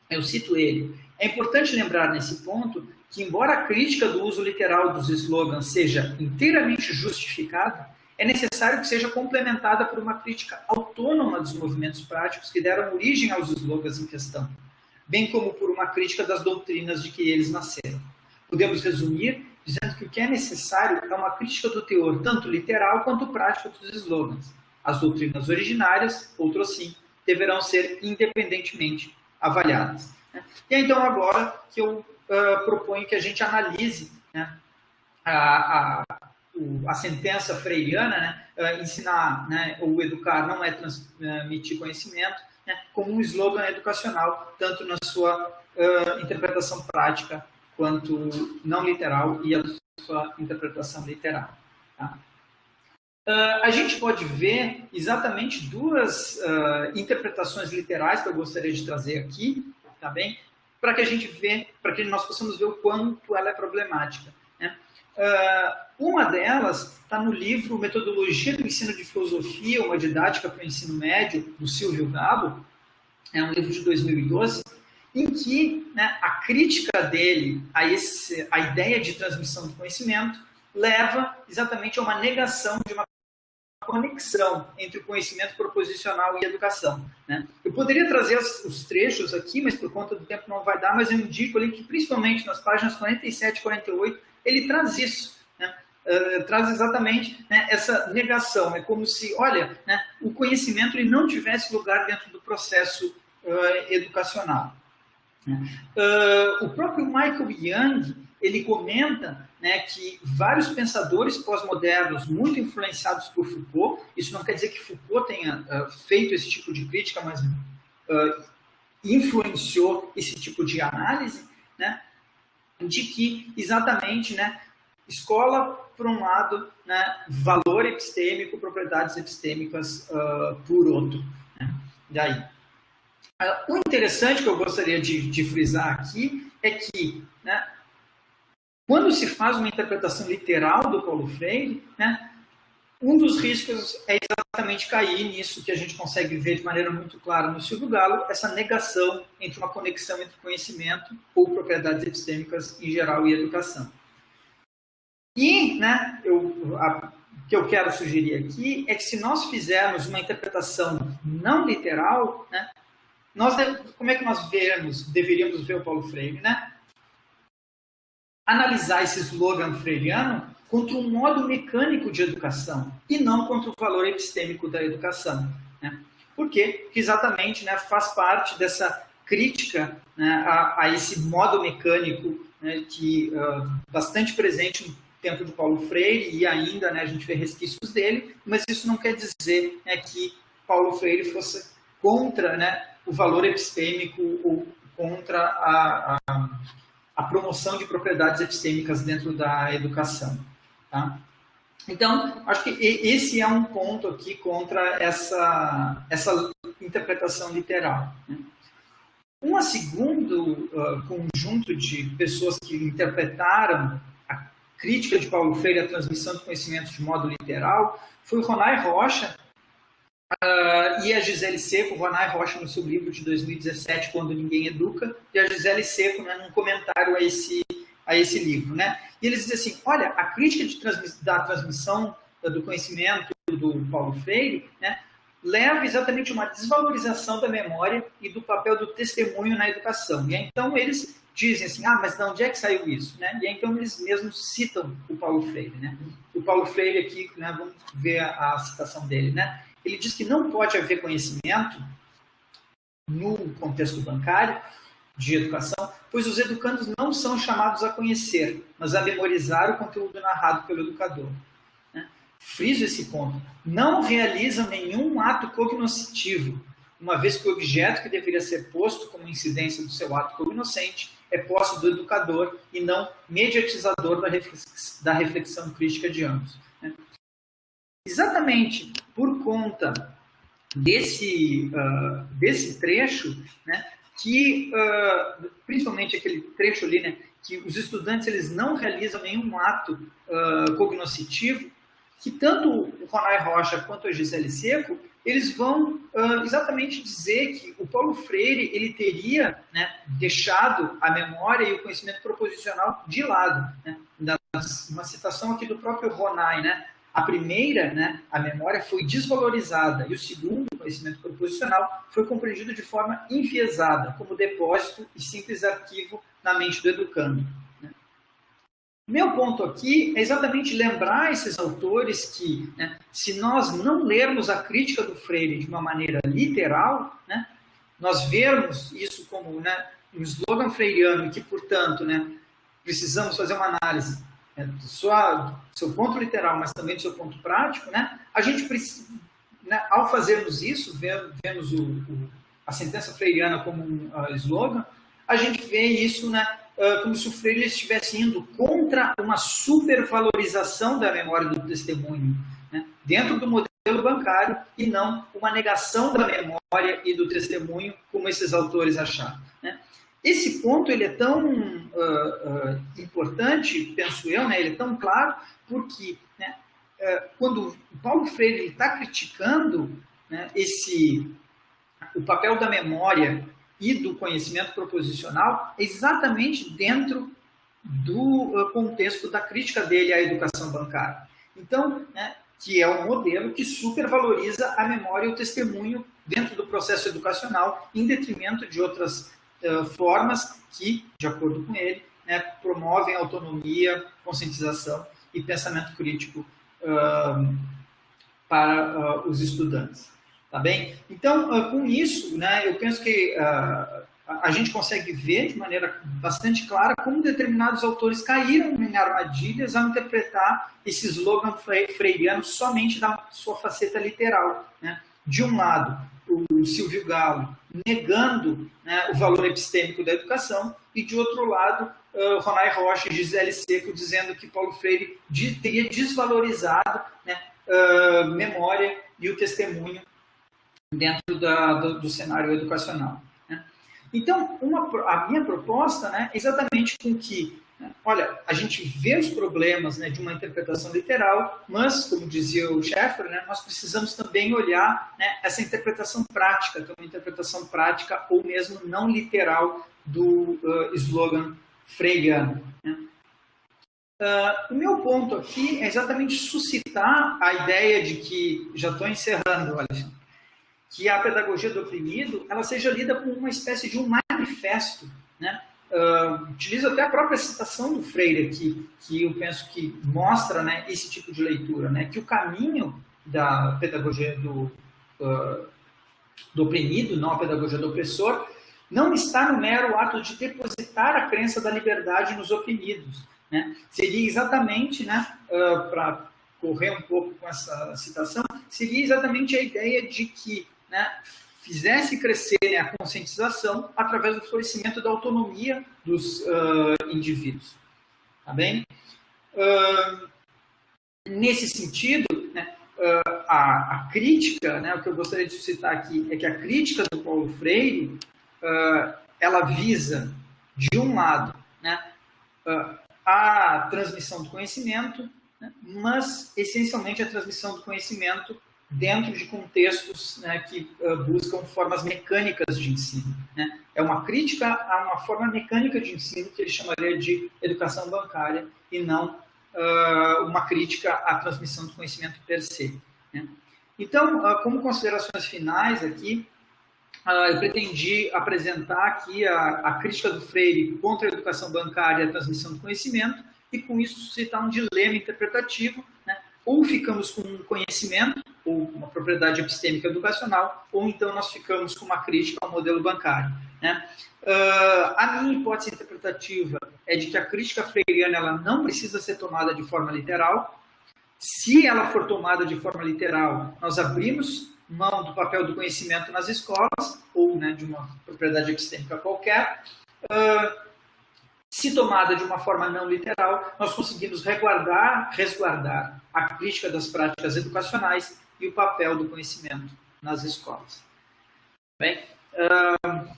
Eu cito ele. É importante lembrar nesse ponto que, embora a crítica do uso literal dos slogans seja inteiramente justificada, é necessário que seja complementada por uma crítica autônoma dos movimentos práticos que deram origem aos slogans em questão, bem como por uma crítica das doutrinas de que eles nasceram. Podemos resumir dizendo que o que é necessário é uma crítica do teor, tanto literal quanto prático dos slogans. As doutrinas originárias, outros sim, deverão ser independentemente avaliadas. E é então agora que eu proponho que a gente analise, né, a sentença freiriana, né, ensinar, né, ou educar não é transmitir conhecimento, né, como um slogan educacional, tanto na sua interpretação prática quanto não literal e a sua interpretação literal. Tá? A gente pode ver exatamente duas interpretações literais que eu gostaria de trazer aqui, tá bem? Para que nós possamos ver o quanto ela é problemática, né? Uma delas está no livro Metodologia do Ensino de Filosofia, uma didática para o ensino médio, do Silvio Gabo, é um livro de 2012, em que, né, a crítica dele a ideia de transmissão do conhecimento leva exatamente a uma negação de uma conexão entre o conhecimento proposicional e a educação, né? Eu poderia trazer os trechos aqui, mas por conta do tempo não vai dar, mas eu indico ali que, principalmente nas páginas 47 e 48, ele traz isso, né? Traz exatamente, né, essa negação. É como se, olha, né, o conhecimento ele não tivesse lugar dentro do processo educacional. O próprio Michael Young, ele comenta, né, que vários pensadores pós-modernos, muito influenciados por Foucault, isso não quer dizer que Foucault tenha feito esse tipo de crítica, mas influenciou esse tipo de análise, né, de que exatamente, né, escola por um lado, né, valor epistêmico, propriedades epistêmicas por outro, né? Daí. O interessante que eu gostaria de frisar aqui é que, né, quando se faz uma interpretação literal do Paulo Freire, né, um dos riscos é exatamente cair nisso que a gente consegue ver de maneira muito clara no Silvio Galo, essa negação entre uma conexão entre conhecimento ou propriedades epistêmicas em geral e educação. E, né, o que eu quero sugerir aqui é que se nós fizermos uma interpretação não literal, né, como é que nós deveríamos ver o Paulo Freire, né? analisar esse slogan freiriano contra um modo mecânico de educação e não contra o valor epistêmico da educação. Né? Por quê? Porque exatamente, né, faz parte dessa crítica, né, a esse modo mecânico, né, que bastante presente no tempo de Paulo Freire, e ainda, né, a gente vê resquícios dele, mas isso não quer dizer, né, que Paulo Freire fosse contra, né, o valor epistêmico ou contra a promoção de propriedades epistêmicas dentro da educação. Tá? Então, acho que esse é um ponto aqui contra essa interpretação literal. Né? Um segundo conjunto de pessoas que interpretaram a crítica de Paulo Freire à transmissão de conhecimento de modo literal foi o Ronay Rocha e a Gisele Seco. O Ronay Rocha no seu livro de 2017, Quando Ninguém Educa, e a Gisele Seco, né, num comentário a esse livro. Né? E eles dizem assim, olha, a crítica da transmissão do conhecimento do Paulo Freire, né, leva exatamente a uma desvalorização da memória e do papel do testemunho na educação. E então eles dizem assim, mas de onde é que saiu isso? Né? E então eles mesmos citam o Paulo Freire. Né? O Paulo Freire aqui, né, vamos ver a citação dele, né? Ele diz que não pode haver conhecimento no contexto bancário de educação, pois os educandos não são chamados a conhecer, mas a memorizar o conteúdo narrado pelo educador. Friso esse ponto. Não realizam nenhum ato cognoscitivo, uma vez que o objeto que deveria ser posto como incidência do seu ato cognoscente é posse do educador e não mediatizador da reflexão crítica de ambos. Exatamente por conta desse trecho, né, que, principalmente aquele trecho ali, né, que os estudantes eles não realizam nenhum ato cognoscitivo, que tanto o Ronay Rocha quanto a Gisele Seco, eles vão exatamente dizer que o Paulo Freire ele teria, né, deixado a memória e o conhecimento proposicional de lado. Né? Uma citação aqui do próprio Ronay, né? A primeira, né, a memória, foi desvalorizada e o segundo, o conhecimento proposicional, foi compreendido de forma enviesada, como depósito e simples arquivo na mente do educando. Meu ponto aqui é exatamente lembrar esses autores que, né, se nós não lermos a crítica do Freire de uma maneira literal, né, nós vermos isso como, né, um slogan freiriano e que, portanto, né, precisamos fazer uma análise, né, do seu ponto literal, mas também do seu ponto prático, né, a gente precisa, né, ao fazermos isso, vemos a sentença freiriana como um slogan, a gente vê isso, né, como se o Freire estivesse indo contra uma supervalorização da memória do testemunho, né, dentro do modelo bancário e não uma negação da memória e do testemunho, como esses autores acharam. Né. Esse ponto ele é tão importante, penso eu, né, ele é tão claro, porque, né, quando o Paulo Freire está criticando, né, o papel da memória e do conhecimento proposicional exatamente dentro do contexto da crítica dele à educação bancária. Então, né, que é um modelo que supervaloriza a memória e o testemunho dentro do processo educacional, em detrimento de outras formas que, de acordo com ele, né, promovem autonomia, conscientização e pensamento crítico para os estudantes. Tá bem? Então, com isso, né, eu penso que a gente consegue ver de maneira bastante clara como determinados autores caíram em armadilhas ao interpretar esse slogan freiriano somente da sua faceta literal. Né? De um lado, o Silvio Galo negando, né, o valor epistêmico da educação, e de outro lado, Ronay Rocha e Gisele Seco dizendo que Paulo Freire teria desvalorizado, né, memória e o testemunho dentro do cenário educacional. Né? Então, a minha proposta, né, é exatamente com que, né, olha, a gente vê os problemas, né, de uma interpretação literal, mas, como dizia o Schaeffer, né, nós precisamos também olhar, né, essa interpretação prática, que é uma interpretação prática ou mesmo não literal do slogan freiriano. Né? O meu ponto aqui é exatamente suscitar a ideia de que, já estou encerrando, Alexandre, que a pedagogia do oprimido ela seja lida como uma espécie de um manifesto, né, utilizo até a própria citação do Freire aqui, que eu penso que mostra, né, esse tipo de leitura, né, que o caminho da pedagogia do oprimido, não a pedagogia do opressor, não está no mero ato de depositar a crença da liberdade nos oprimidos, né? Seria exatamente, né, para correr um pouco com essa citação, seria exatamente a ideia de que, né, fizesse crescer, né, a conscientização através do florescimento da autonomia dos indivíduos. Tá bem? Nesse sentido, né, a crítica, né, o que eu gostaria de citar aqui é que a crítica do Paulo Freire, ela visa, de um lado, né, a transmissão do conhecimento, né, mas, essencialmente, a transmissão do conhecimento dentro de contextos, né, que buscam formas mecânicas de ensino, né? É uma crítica a uma forma mecânica de ensino que ele chamaria de educação bancária e não uma crítica à transmissão do conhecimento per se, né? Então, como considerações finais aqui, eu pretendi apresentar aqui a crítica do Freire contra a educação bancária e a transmissão do conhecimento e, com isso, suscitar um dilema interpretativo, né? Ou ficamos com um conhecimento, ou uma propriedade epistêmica educacional, ou então nós ficamos com uma crítica ao modelo bancário, né? A minha hipótese interpretativa é de que a crítica freiriana ela não precisa ser tomada de forma literal. Se ela for tomada de forma literal, nós abrimos mão do papel do conhecimento nas escolas, ou, né, de uma propriedade epistêmica qualquer. Se tomada de uma forma não literal, nós conseguimos resguardar a crítica das práticas educacionais e o papel do conhecimento nas escolas. Bem,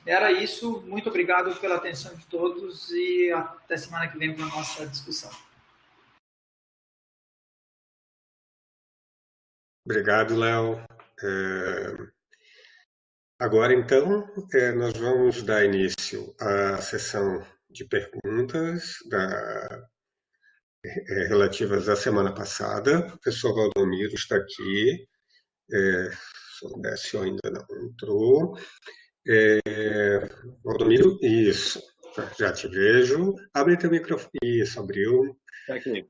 era isso. Muito obrigado pela atenção de todos e até semana que vem para a nossa discussão. Obrigado, Léo. Agora, então, nós vamos dar início à sessão de perguntas relativas à semana passada. O professor Valdomiro está aqui. O Décio ainda não entrou. Valdomiro, isso. Já te vejo. Abre teu microfone. Isso, abriu. Tá aqui.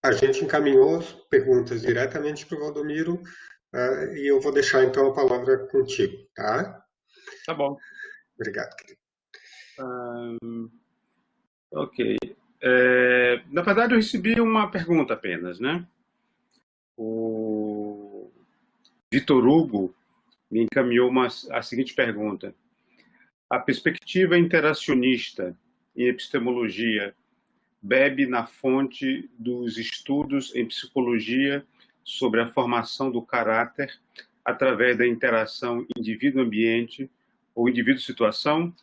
A gente encaminhou as perguntas diretamente para o Valdomiro e eu vou deixar, então, a palavra contigo, tá? Tá bom. Obrigado, querido. Ok. Na verdade, eu recebi uma pergunta apenas, né? O Vitor Hugo me encaminhou a seguinte pergunta. A perspectiva interacionista em epistemologia bebe na fonte dos estudos em psicologia sobre a formação do caráter através da interação indivíduo-ambiente ou indivíduo-situação?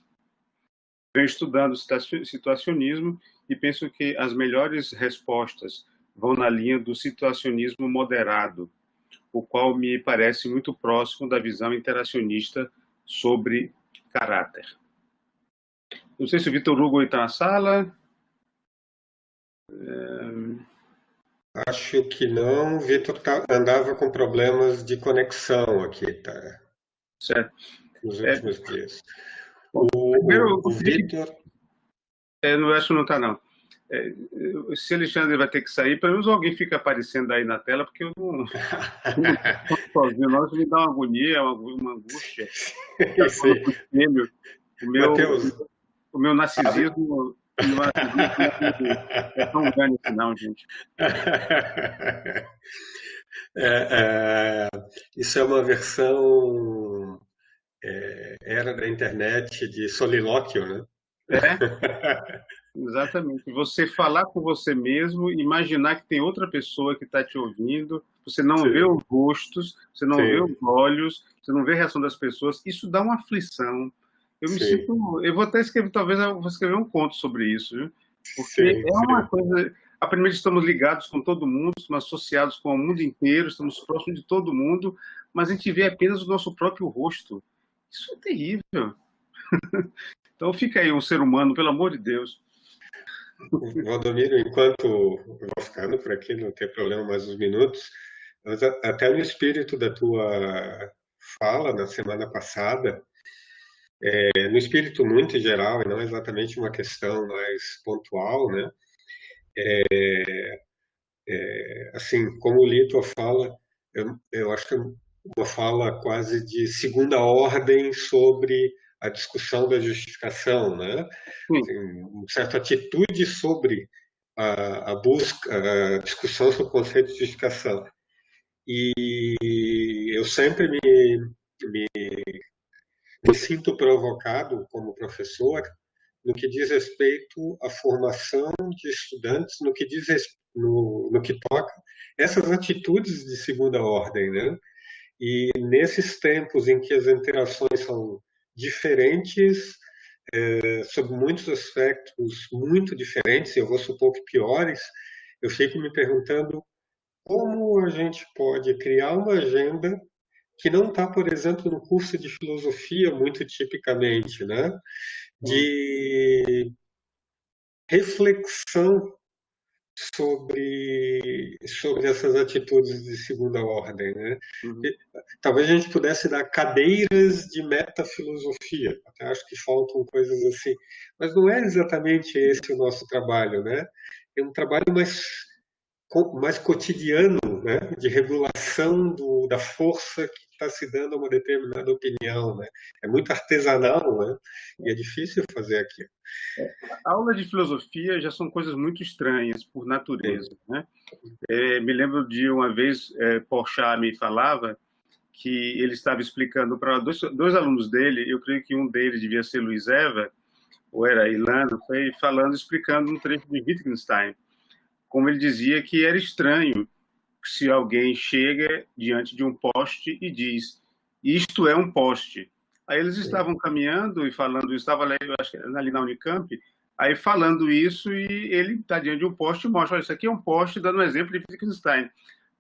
Venho estudando situacionismo e penso que as melhores respostas vão na linha do situacionismo moderado, o qual me parece muito próximo da visão interacionista sobre caráter. Não sei se o Vitor Hugo está na sala. Acho que não. O Vitor andava com problemas de conexão aqui, tá? Certo. Nos últimos dias. Primeiro, O Vitor... não acho que não está, não. Se Alexandre vai ter que sair, pelo menos alguém fica aparecendo aí na tela, porque eu não sozinho, não, isso me dá uma agonia, uma angústia. O meu narcisismo não é tão grande assim, não, gente. Isso é uma versão era da internet de solilóquio, né? Exatamente. Você falar com você mesmo, imaginar que tem outra pessoa que está te ouvindo, você não vê os rostos, você não vê os olhos, você não vê a reação das pessoas, isso dá uma aflição. Eu me sinto... Eu vou até escrever, talvez eu vou escrever um conto sobre isso, viu? Porque uma coisa... A primeira, estamos ligados com todo mundo, estamos associados com o mundo inteiro, estamos próximos de todo mundo, mas a gente vê apenas o nosso próprio rosto. Isso é terrível. Então fica aí um ser humano, pelo amor de Deus. Valdomiro, enquanto eu vou ficando por aqui, não tem problema, mais uns minutos, mas até no espírito da tua fala na semana passada, no espírito muito geral, e não exatamente uma questão mais pontual, né? Assim, como o Lito fala, eu acho que é uma fala quase de segunda ordem sobre a discussão da justificação, né? Sim. Tem uma certa atitude sobre a busca, a discussão sobre o conceito de justificação. E eu sempre me sinto provocado como professor no que diz respeito à formação de estudantes, no que toca essas atitudes de segunda ordem, né? E nesses tempos em que as interações são diferentes, sob muitos aspectos muito diferentes, eu vou supor que piores, eu fico me perguntando como a gente pode criar uma agenda que não está, por exemplo, no curso de filosofia, muito tipicamente, né? De reflexão sobre essas atitudes de segunda ordem, né? Uhum. Talvez a gente pudesse dar cadeiras de metafilosofia, até acho que faltam coisas assim, mas não é exatamente esse o nosso trabalho, né? É um trabalho mais cotidiano, né? De regulação da força que está se dando a uma determinada opinião, né? É muito artesanal, né? E é difícil fazer aquilo. Aula de filosofia já são coisas muito estranhas por natureza, né? Me lembro de uma vez, Porchat me falava que ele estava explicando para dois alunos dele, eu creio que um deles devia ser Luiz Eva, ou era Ilano, foi explicando um trecho de Wittgenstein, como ele dizia que era estranho se alguém chega diante de um poste e diz, isto é um poste. Aí eles estavam caminhando e falando, estava ali na Unicamp, aí falando isso, e ele está diante de um poste e mostra, isso aqui é um poste, dando um exemplo de Wittgenstein.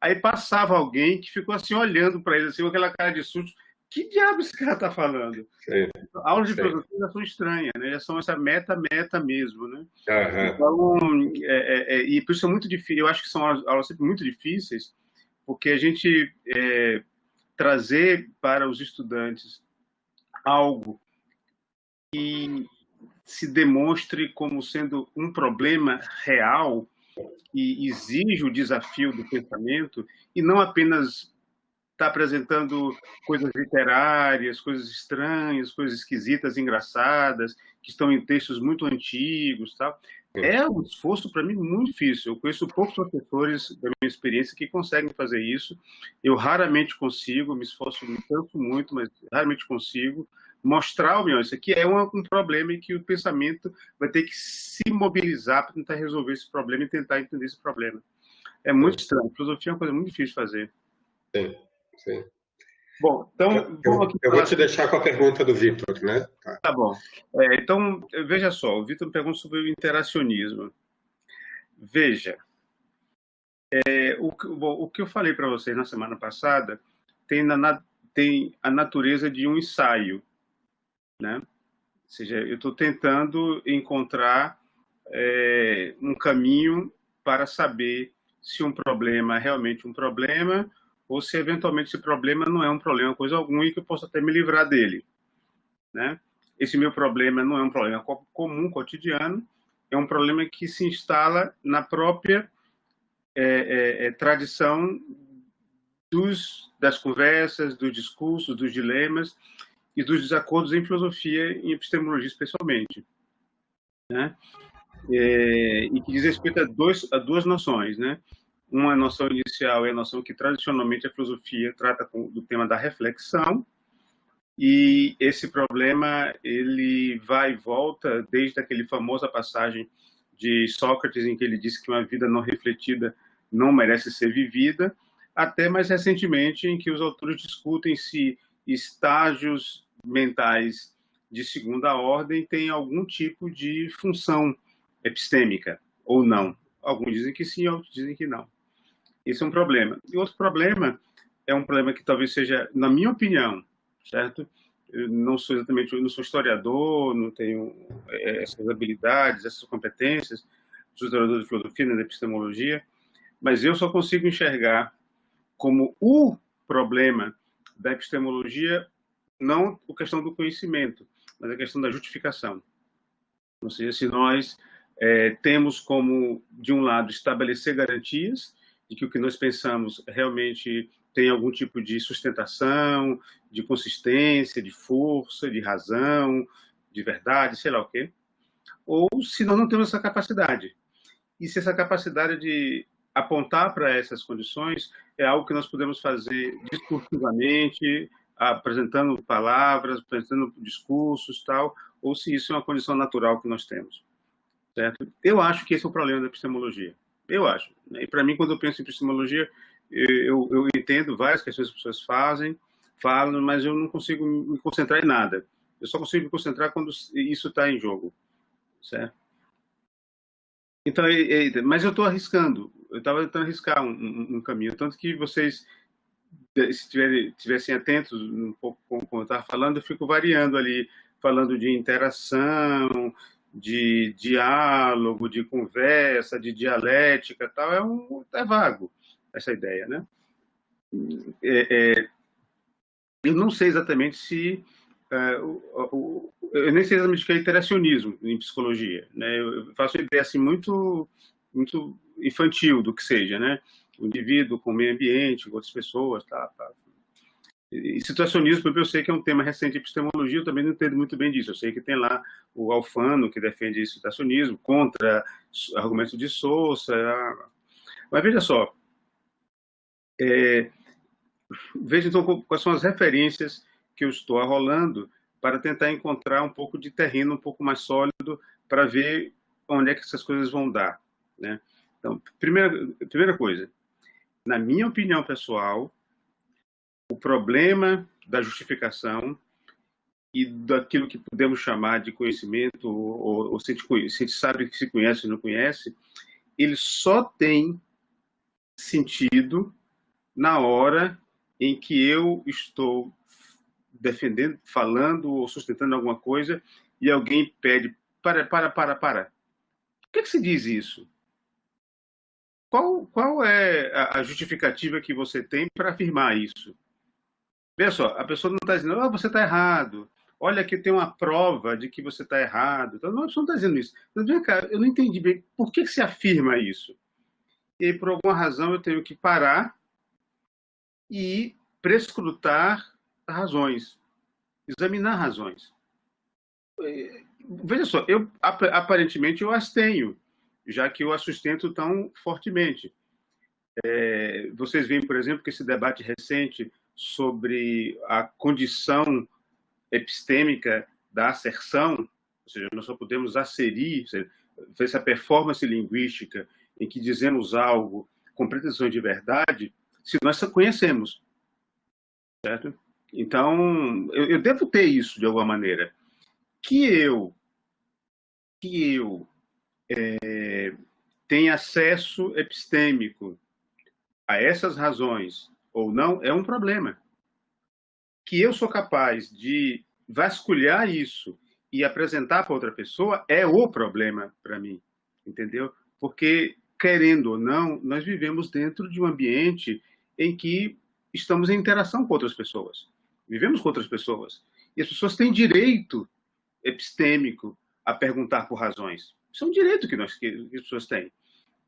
Aí passava alguém que ficou assim, olhando para ele, assim, com aquela cara de susto, que diabo esse cara está falando? Sim. Aulas de filosofia já são estranhas, né? Já são essa meta mesmo, né? Uhum. Então, e por isso é muito difícil, eu acho que são aulas sempre muito difíceis, porque a gente trazer para os estudantes algo que se demonstre como sendo um problema real que exige o desafio do pensamento e não apenas está apresentando coisas literárias, coisas estranhas, coisas esquisitas, engraçadas, que estão em textos muito antigos, tal. É um esforço para mim muito difícil. Eu conheço poucos professores da minha experiência que conseguem fazer isso. Eu raramente consigo, me esforço tanto muito, mas raramente consigo mostrar, isso aqui é um problema e que o pensamento vai ter que se mobilizar para tentar resolver esse problema e tentar entender esse problema. É muito estranho. Filosofia é uma coisa muito difícil de fazer. Sim, sim. Bom, então... Eu vou te deixar com a pergunta do Vitor, né? Tá bom. Então, veja só, o Vitor me pergunta sobre o interacionismo. Veja, o que eu falei para vocês na semana passada tem a natureza de um ensaio, né? Ou seja, eu estou tentando encontrar um caminho para saber se um problema é realmente um problema ou se eventualmente esse problema não é um problema, coisa alguma, e que eu posso até me livrar dele, né? Esse meu problema não é um problema comum, cotidiano, é um problema que se instala na própria tradição das conversas, dos discursos, dos dilemas e dos desacordos em filosofia e em epistemologia, especialmente, né? E que diz respeito a duas noções, né? Uma noção inicial é a noção que tradicionalmente a filosofia trata do tema da reflexão, e esse problema ele vai e volta desde aquele famosa passagem de Sócrates em que ele disse que uma vida não refletida não merece ser vivida, até mais recentemente em que os autores discutem se estágios mentais de segunda ordem têm algum tipo de função epistêmica ou não. Alguns dizem que sim, outros dizem que não. Esse é um problema. E outro problema é um problema que talvez seja, na minha opinião, certo? Eu não sou historiador, não tenho essas habilidades, essas competências, sou historiador de filosofia, de epistemologia, mas eu só consigo enxergar como o problema da epistemologia não a questão do conhecimento, mas a questão da justificação. Ou seja, se nós temos como, de um lado, estabelecer garantias de que o que nós pensamos realmente tem algum tipo de sustentação, de consistência, de força, de razão, de verdade, sei lá o quê, ou se nós não temos essa capacidade. E se essa capacidade de apontar para essas condições é algo que nós podemos fazer discursivamente, apresentando palavras, apresentando discursos, tal, ou se isso é uma condição natural que nós temos. Certo? Eu acho que esse é o problema da epistemologia. Eu acho. E para mim, quando eu penso em epistemologia, eu entendo várias questões que as pessoas falam, mas eu não consigo me concentrar em nada. Eu só consigo me concentrar quando isso está em jogo. Certo? Então, mas eu estou arriscando. Eu estava tentando arriscar um caminho. Tanto que vocês, se tivessem atentos um pouco como eu estava falando, eu fico variando ali, falando de interação, de diálogo, de conversa, de dialética, tal. É vago essa ideia, né? Eu não sei exatamente se eu nem sei exatamente o que é interacionismo em psicologia, né? Eu faço uma ideia assim muito infantil do que seja, né? O indivíduo com o meio ambiente, com outras pessoas, tá. E situacionismo, eu sei que é um tema recente de epistemologia, eu também não entendo muito bem disso. Eu sei que tem lá o Alfano, que defende situacionismo, contra argumentos de Sousa. Mas veja só, veja então quais são as referências que eu estou arrolando para tentar encontrar um pouco de terreno um pouco mais sólido para ver onde é que essas coisas vão dar, né? Então, primeira coisa, na minha opinião pessoal, o problema da justificação e daquilo que podemos chamar de conhecimento, ou se a gente sabe que se conhece ou não conhece, ele só tem sentido na hora em que eu estou defendendo, falando ou sustentando alguma coisa e alguém pede, para. Por que se diz isso? Qual é a justificativa que você tem para afirmar isso? Veja só, a pessoa não está dizendo, você está errado, olha aqui tem uma prova de que você está errado. Então, não, a pessoa não está dizendo isso. Mas, vem cá, eu não entendi bem, por que se afirma isso? E por alguma razão eu tenho que parar e prescrutar razões, examinar razões. Veja só, aparentemente eu as tenho, já que eu as sustento tão fortemente. Vocês veem, por exemplo, que esse debate recente sobre a condição epistêmica da asserção, ou seja, nós só podemos asserir, essa performance linguística em que dizemos algo com pretensão de verdade, se nós conhecemos, certo? Então, eu devo ter isso de alguma maneira. Que eu tenha acesso epistêmico a essas razões ou não, é um problema. Que eu sou capaz de vasculhar isso e apresentar para outra pessoa é o problema para mim, entendeu? Porque, querendo ou não, nós vivemos dentro de um ambiente em que estamos em interação com outras pessoas. Vivemos com outras pessoas. E as pessoas têm direito epistêmico a perguntar por razões. Isso é um direito que as pessoas têm,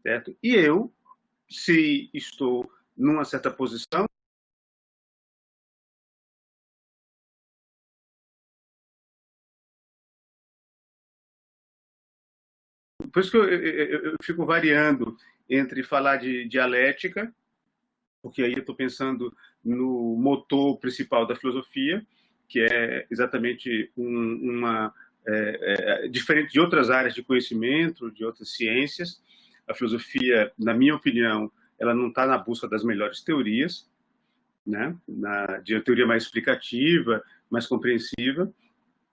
certo? E eu, se estou numa certa posição, por isso que eu fico variando entre falar de dialética, porque aí eu estou pensando no motor principal da filosofia, que é exatamente diferente de outras áreas de conhecimento, de outras ciências. A filosofia, na minha opinião, ela não está na busca das melhores teorias, né? De teoria mais explicativa, mais compreensiva.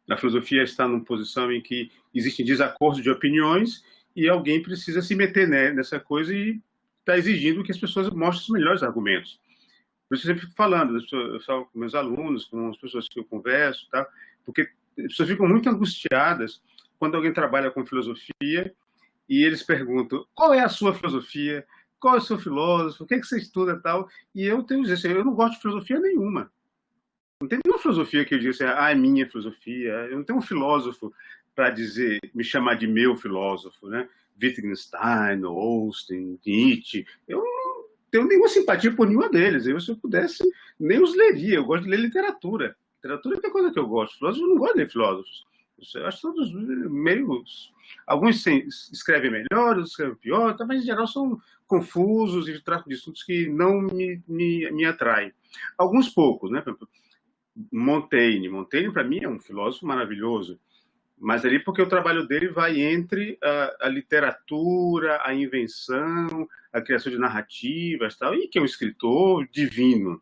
A filosofia está numa posição em que existem desacordos de opiniões e alguém precisa se meter nessa coisa e está exigindo que as pessoas mostrem os melhores argumentos. Por isso eu sempre fico falando, eu falo com meus alunos, com as pessoas que eu converso, tá? Porque as pessoas ficam muito angustiadas quando alguém trabalha com filosofia e eles perguntam qual é a sua filosofia, qual é o seu filósofo, o que você estuda e tal. E eu tenho que dizer, eu não gosto de filosofia nenhuma. Não tem nenhuma filosofia que eu diga assim, é minha filosofia. Eu não tenho um filósofo para dizer, me chamar de meu filósofo, né? Wittgenstein, Austin, Nietzsche. Eu não tenho nenhuma simpatia por nenhuma deles. Se eu pudesse, nem os leria. Eu gosto de ler literatura. Literatura é a coisa que eu gosto. Filósofos, eu não gosto de ler filósofos. Eu acho todos meio... Alguns escrevem melhor, outros escrevem pior, mas em geral são confusos e tratam de assuntos que não me atraem. Alguns poucos, né? Montaigne, para mim, é um filósofo maravilhoso, mas ali porque o trabalho dele vai entre a literatura, a invenção, a criação de narrativas, tal, e que é um escritor divino.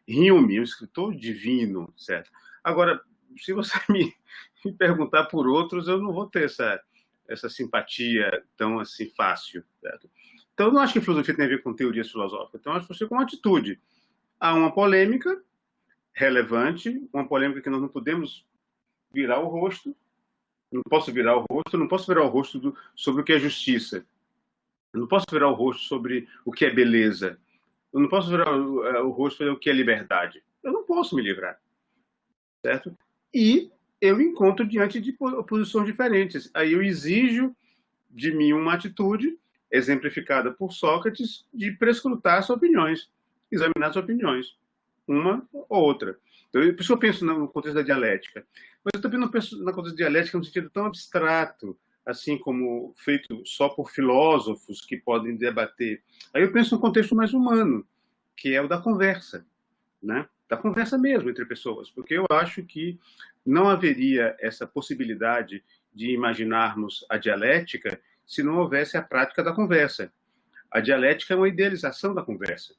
Hume é um escritor divino, certo? Agora, se você me perguntar por outros, eu não vou ter essa simpatia tão assim fácil, certo? Então, eu não acho que filosofia tem a ver com teorias filosóficas. Então, eu acho que você com atitude. Há uma polêmica relevante, uma polêmica que nós não podemos virar o rosto. Não posso virar o rosto sobre o que é justiça. Eu não posso virar o rosto sobre o que é beleza. Eu não posso virar o rosto sobre o que é liberdade. Eu não posso me livrar, certo? E eu encontro diante de posições diferentes. Aí eu exijo de mim uma atitude exemplificada por Sócrates de prescrutar as opiniões, examinar as opiniões, uma ou outra. Então, por isso eu penso no contexto da dialética. Mas eu também não penso na contexto da dialética no sentido tão abstrato, assim como feito só por filósofos que podem debater. Aí eu penso num contexto mais humano, que é o da conversa, né? Da conversa mesmo entre pessoas, porque eu acho que não haveria essa possibilidade de imaginarmos a dialética se não houvesse a prática da conversa. A dialética é uma idealização da conversa,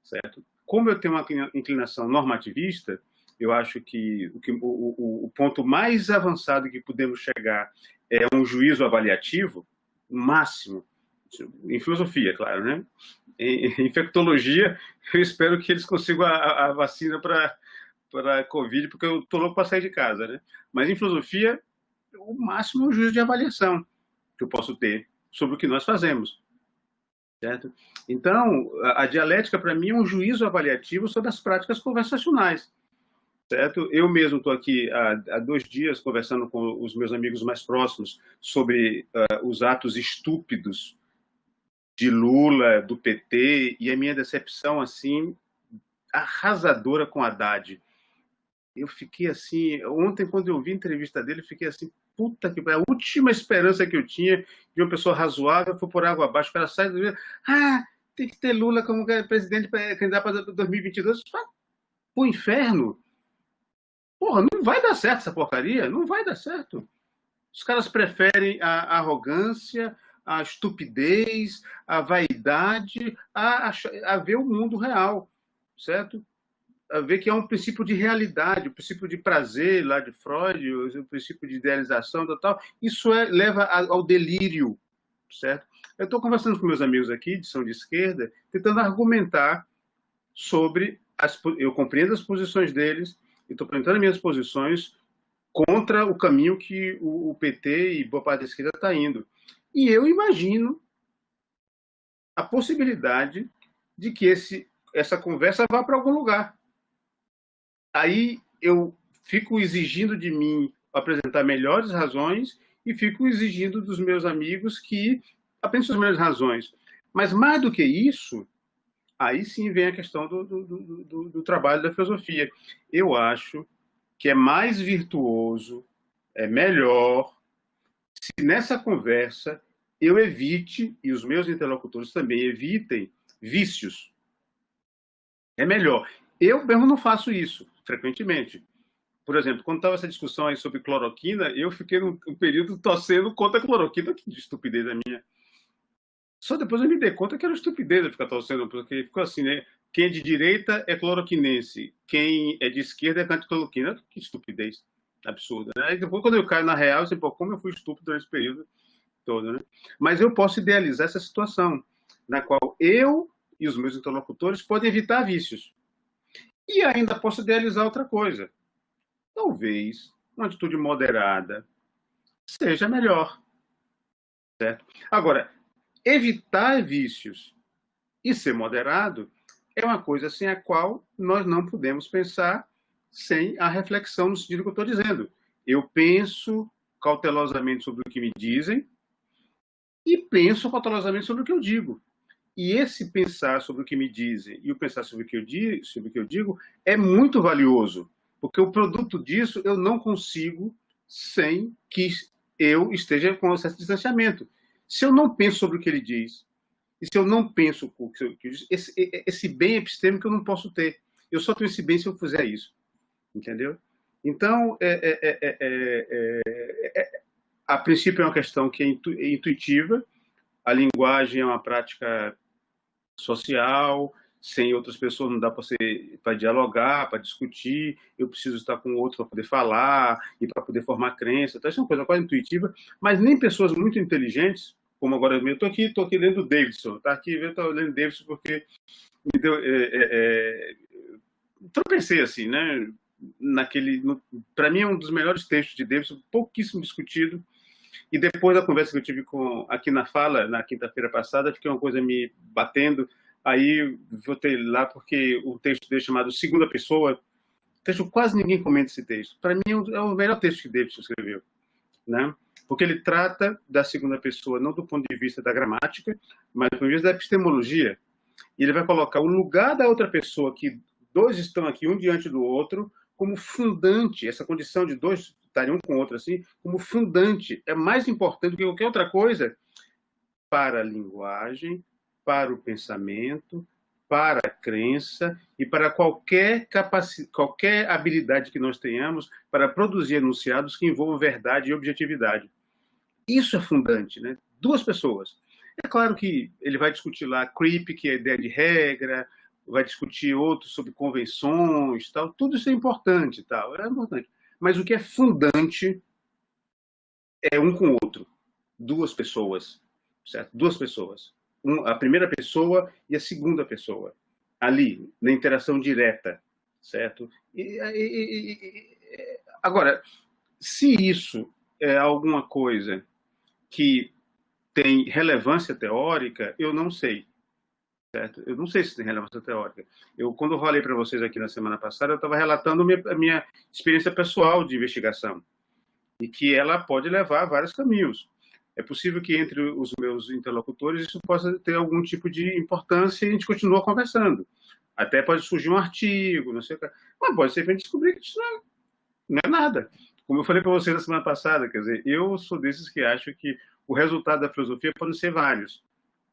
certo? Como eu tenho uma inclinação normativista, eu acho que o ponto mais avançado que podemos chegar é um juízo avaliativo, o máximo, em filosofia, claro, né? Em infectologia, eu espero que eles consigam a vacina para a Covid, porque eu estou louco para sair de casa, né? Mas em filosofia, o máximo é um juízo de avaliação que eu posso ter sobre o que nós fazemos, certo? Então, a dialética, para mim, é um juízo avaliativo sobre as práticas conversacionais, certo? Eu mesmo estou aqui há 2 dias conversando com os meus amigos mais próximos sobre os atos estúpidos de Lula, do PT, e a minha decepção, assim, arrasadora com Haddad. Eu fiquei assim, ontem, quando eu vi a entrevista dele, eu fiquei assim, puta que pariu, a última esperança que eu tinha de uma pessoa razoável foi por água abaixo, o cara sai do... tem que ter Lula como presidente para candidato para 2022. Pro inferno. Porra, não vai dar certo essa porcaria, não vai dar certo. Os caras preferem a arrogância, a estupidez, a vaidade, a ver o mundo real, certo? A ver que é um princípio de realidade, o princípio de prazer lá de Freud, o princípio de idealização tal. Isso leva ao delírio, certo? Eu estou conversando com meus amigos aqui, de são de esquerda, tentando argumentar sobre... Eu compreendo as posições deles, e estou apresentando minhas posições contra o caminho que o PT e boa parte da esquerda está indo. E eu imagino a possibilidade de que essa conversa vá para algum lugar. Aí eu fico exigindo de mim apresentar melhores razões e fico exigindo dos meus amigos que apresentem as melhores razões. Mas mais do que isso, aí sim vem a questão do trabalho da filosofia. Eu acho que é mais virtuoso, é melhor, se nessa conversa eu evite, e os meus interlocutores também evitem, vícios. É melhor. Eu mesmo não faço isso, frequentemente. Por exemplo, quando estava essa discussão aí sobre cloroquina, eu fiquei um período torcendo contra a cloroquina, que estupidez a minha. Só depois eu me dei conta que era estupidez eu ficar torcendo, porque ficou assim, né? Quem é de direita é cloroquinense, quem é de esquerda é anticloroquina. Que estupidez absurda, né? E depois, quando eu caio na real, eu sei, pô, como eu fui estúpido nesse período todo, né? Mas eu posso idealizar essa situação, na qual eu e os meus interlocutores podem evitar vícios. E ainda posso idealizar outra coisa. Talvez uma atitude moderada seja melhor, certo? Agora, evitar vícios e ser moderado é uma coisa sem a qual nós não podemos pensar sem a reflexão no sentido que eu estou dizendo. Eu penso cautelosamente sobre o que me dizem e penso cautelosamente sobre o que eu digo. E esse pensar sobre o que me dizem e o pensar sobre o que eu digo é muito valioso, porque o produto disso eu não consigo sem que eu esteja com um certo distanciamento. Se eu não penso sobre o que ele diz, e se eu não penso o que ele diz, esse bem epistêmico eu não posso ter. Eu só tenho esse bem se eu fizer isso. Entendeu? Então, a princípio é uma questão que é intuitiva, a linguagem é uma prática social, sem outras pessoas não dá para dialogar, para discutir, eu preciso estar com o outro para poder falar e para poder formar crença. Então, isso é uma coisa quase intuitiva, mas nem pessoas muito inteligentes, como agora eu estou aqui lendo Davidson, tá aqui, eu estou lendo Davidson porque me deu, tropecei assim, né? Para mim é um dos melhores textos de Davidson, pouquíssimo discutido. E depois da conversa que eu tive aqui na Fala, na quinta-feira passada, fiquei uma coisa me batendo. Aí voltei lá porque o texto dele chamado Segunda Pessoa, texto quase ninguém comenta esse texto. Para mim é o melhor texto que Davidson escreveu, né? Porque ele trata da segunda pessoa não do ponto de vista da gramática, mas do ponto de vista da epistemologia. E ele vai colocar o lugar da outra pessoa, que dois estão aqui um diante do outro, como fundante, essa condição de dois estarem um com o outro assim, como fundante, é mais importante do que qualquer outra coisa para a linguagem, para o pensamento, para a crença e para qualquer habilidade que nós tenhamos para produzir enunciados que envolvam verdade e objetividade. Isso é fundante, né? Duas pessoas. É claro que ele vai discutir lá creep, que é a ideia de regra, vai discutir outros sobre convenções, tal. Tudo isso é importante, tal. É importante. Mas o que é fundante é um com o outro. Duas pessoas, certo? Duas pessoas. A primeira pessoa e a segunda pessoa. Ali, na interação direta, certo? Agora, se isso é alguma coisa que tem relevância teórica, eu não sei. Certo? Eu não sei se tem relevância teórica. Quando eu falei para vocês aqui na semana passada, eu estava relatando a minha experiência pessoal de investigação e que ela pode levar a vários caminhos. É possível que entre os meus interlocutores isso possa ter algum tipo de importância e a gente continua conversando. Até pode surgir um artigo, não sei o que. Mas pode ser que a gente descobrir que isso não é nada. Como eu falei para vocês na semana passada, quer dizer, eu sou desses que acham que o resultado da filosofia pode ser vários.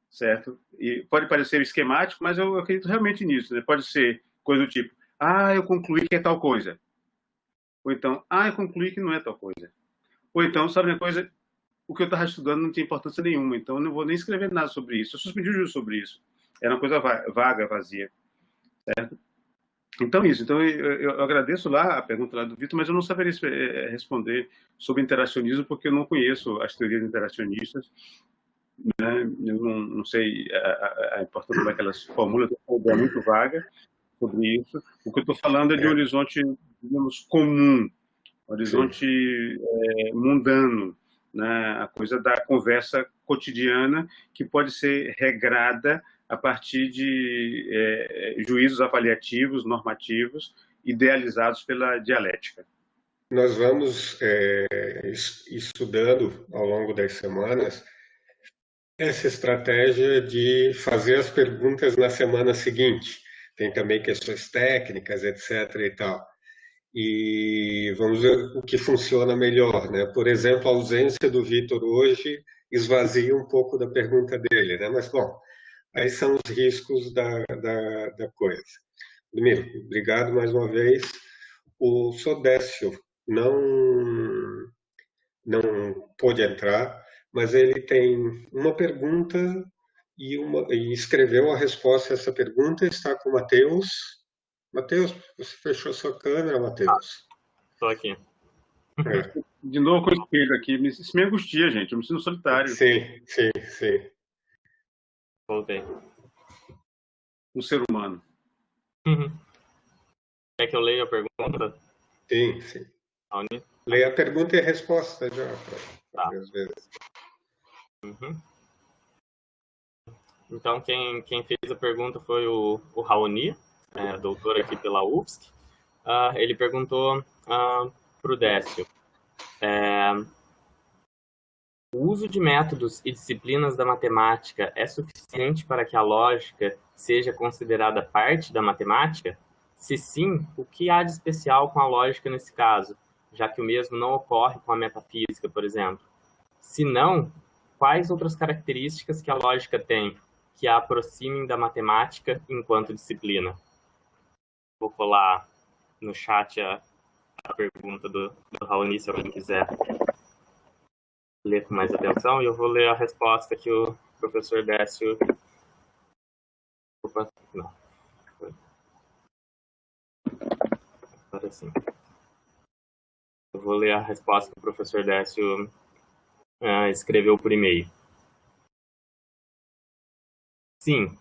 Certo? E pode parecer esquemático, mas eu acredito realmente nisso. Né? Pode ser coisa do tipo, eu concluí que é tal coisa. Ou então, eu concluí que não é tal coisa. Ou então, sabe uma coisa, o que eu estava estudando não tinha importância nenhuma, então eu não vou nem escrever nada sobre isso. Eu suspendi o juízo sobre isso. Era uma coisa vaga, vazia. Certo? Então, isso. Então, eu agradeço lá a pergunta lá do Vitor, mas eu não saberia responder sobre interacionismo, porque eu não conheço as teorias interacionistas. Né? Eu não sei a importância daquelas fórmulas, uma ideia muito vaga sobre isso. O que eu estou falando é de um horizonte, digamos, comum, horizonte mundano, né? A coisa da conversa cotidiana que pode ser regrada a partir de juízos avaliativos, normativos, idealizados pela dialética. Nós vamos estudando ao longo das semanas essa estratégia de fazer as perguntas na semana seguinte. Tem também questões técnicas, etc. e tal. E vamos ver o que funciona melhor, né? Por exemplo, a ausência do Vitor hoje esvazia um pouco da pergunta dele, né? Mas, bom, aí são os riscos da coisa. Domiro, obrigado mais uma vez. O Sodécio não pôde entrar, mas ele tem uma pergunta e escreveu a resposta a essa pergunta. Está com o Matheus. Matheus, você fechou sua câmera, Matheus? Estou aqui. De novo com o espelho aqui. Isso me angustia, gente. Eu me sinto solitário. Sim. Voltei. Um ser humano. Quer que eu leia a pergunta? Sim. Leia a pergunta e a resposta já, às vezes. Então, quem fez a pergunta foi o Raoni, doutor aqui pela UFSC. Ele perguntou para o Décio. O uso de métodos e disciplinas da matemática é suficiente para que a lógica seja considerada parte da matemática? Se sim, o que há de especial com a lógica nesse caso, já que o mesmo não ocorre com a metafísica, por exemplo? Se não, quais outras características que a lógica tem que a aproximem da matemática enquanto disciplina? Vou colar no chat a pergunta do Raoni, se alguém quiser ler com mais atenção, e eu vou ler a resposta que o professor Décio... Opa, não. Agora sim. Eu vou ler a resposta que o professor Décio escreveu por e-mail. Sim,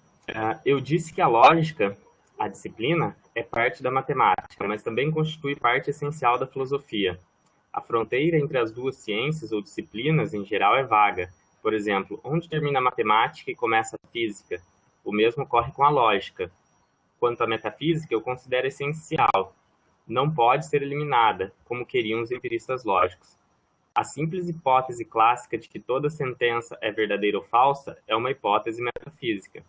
eu disse que a lógica, a disciplina, é parte da matemática, mas também constitui parte essencial da filosofia. A fronteira entre as duas ciências ou disciplinas, em geral, é vaga. Por exemplo, onde termina a matemática e começa a física? O mesmo ocorre com a lógica. Quanto à metafísica, eu considero essencial. Não pode ser eliminada, como queriam os empiristas lógicos. A simples hipótese clássica de que toda sentença é verdadeira ou falsa é uma hipótese metafísica.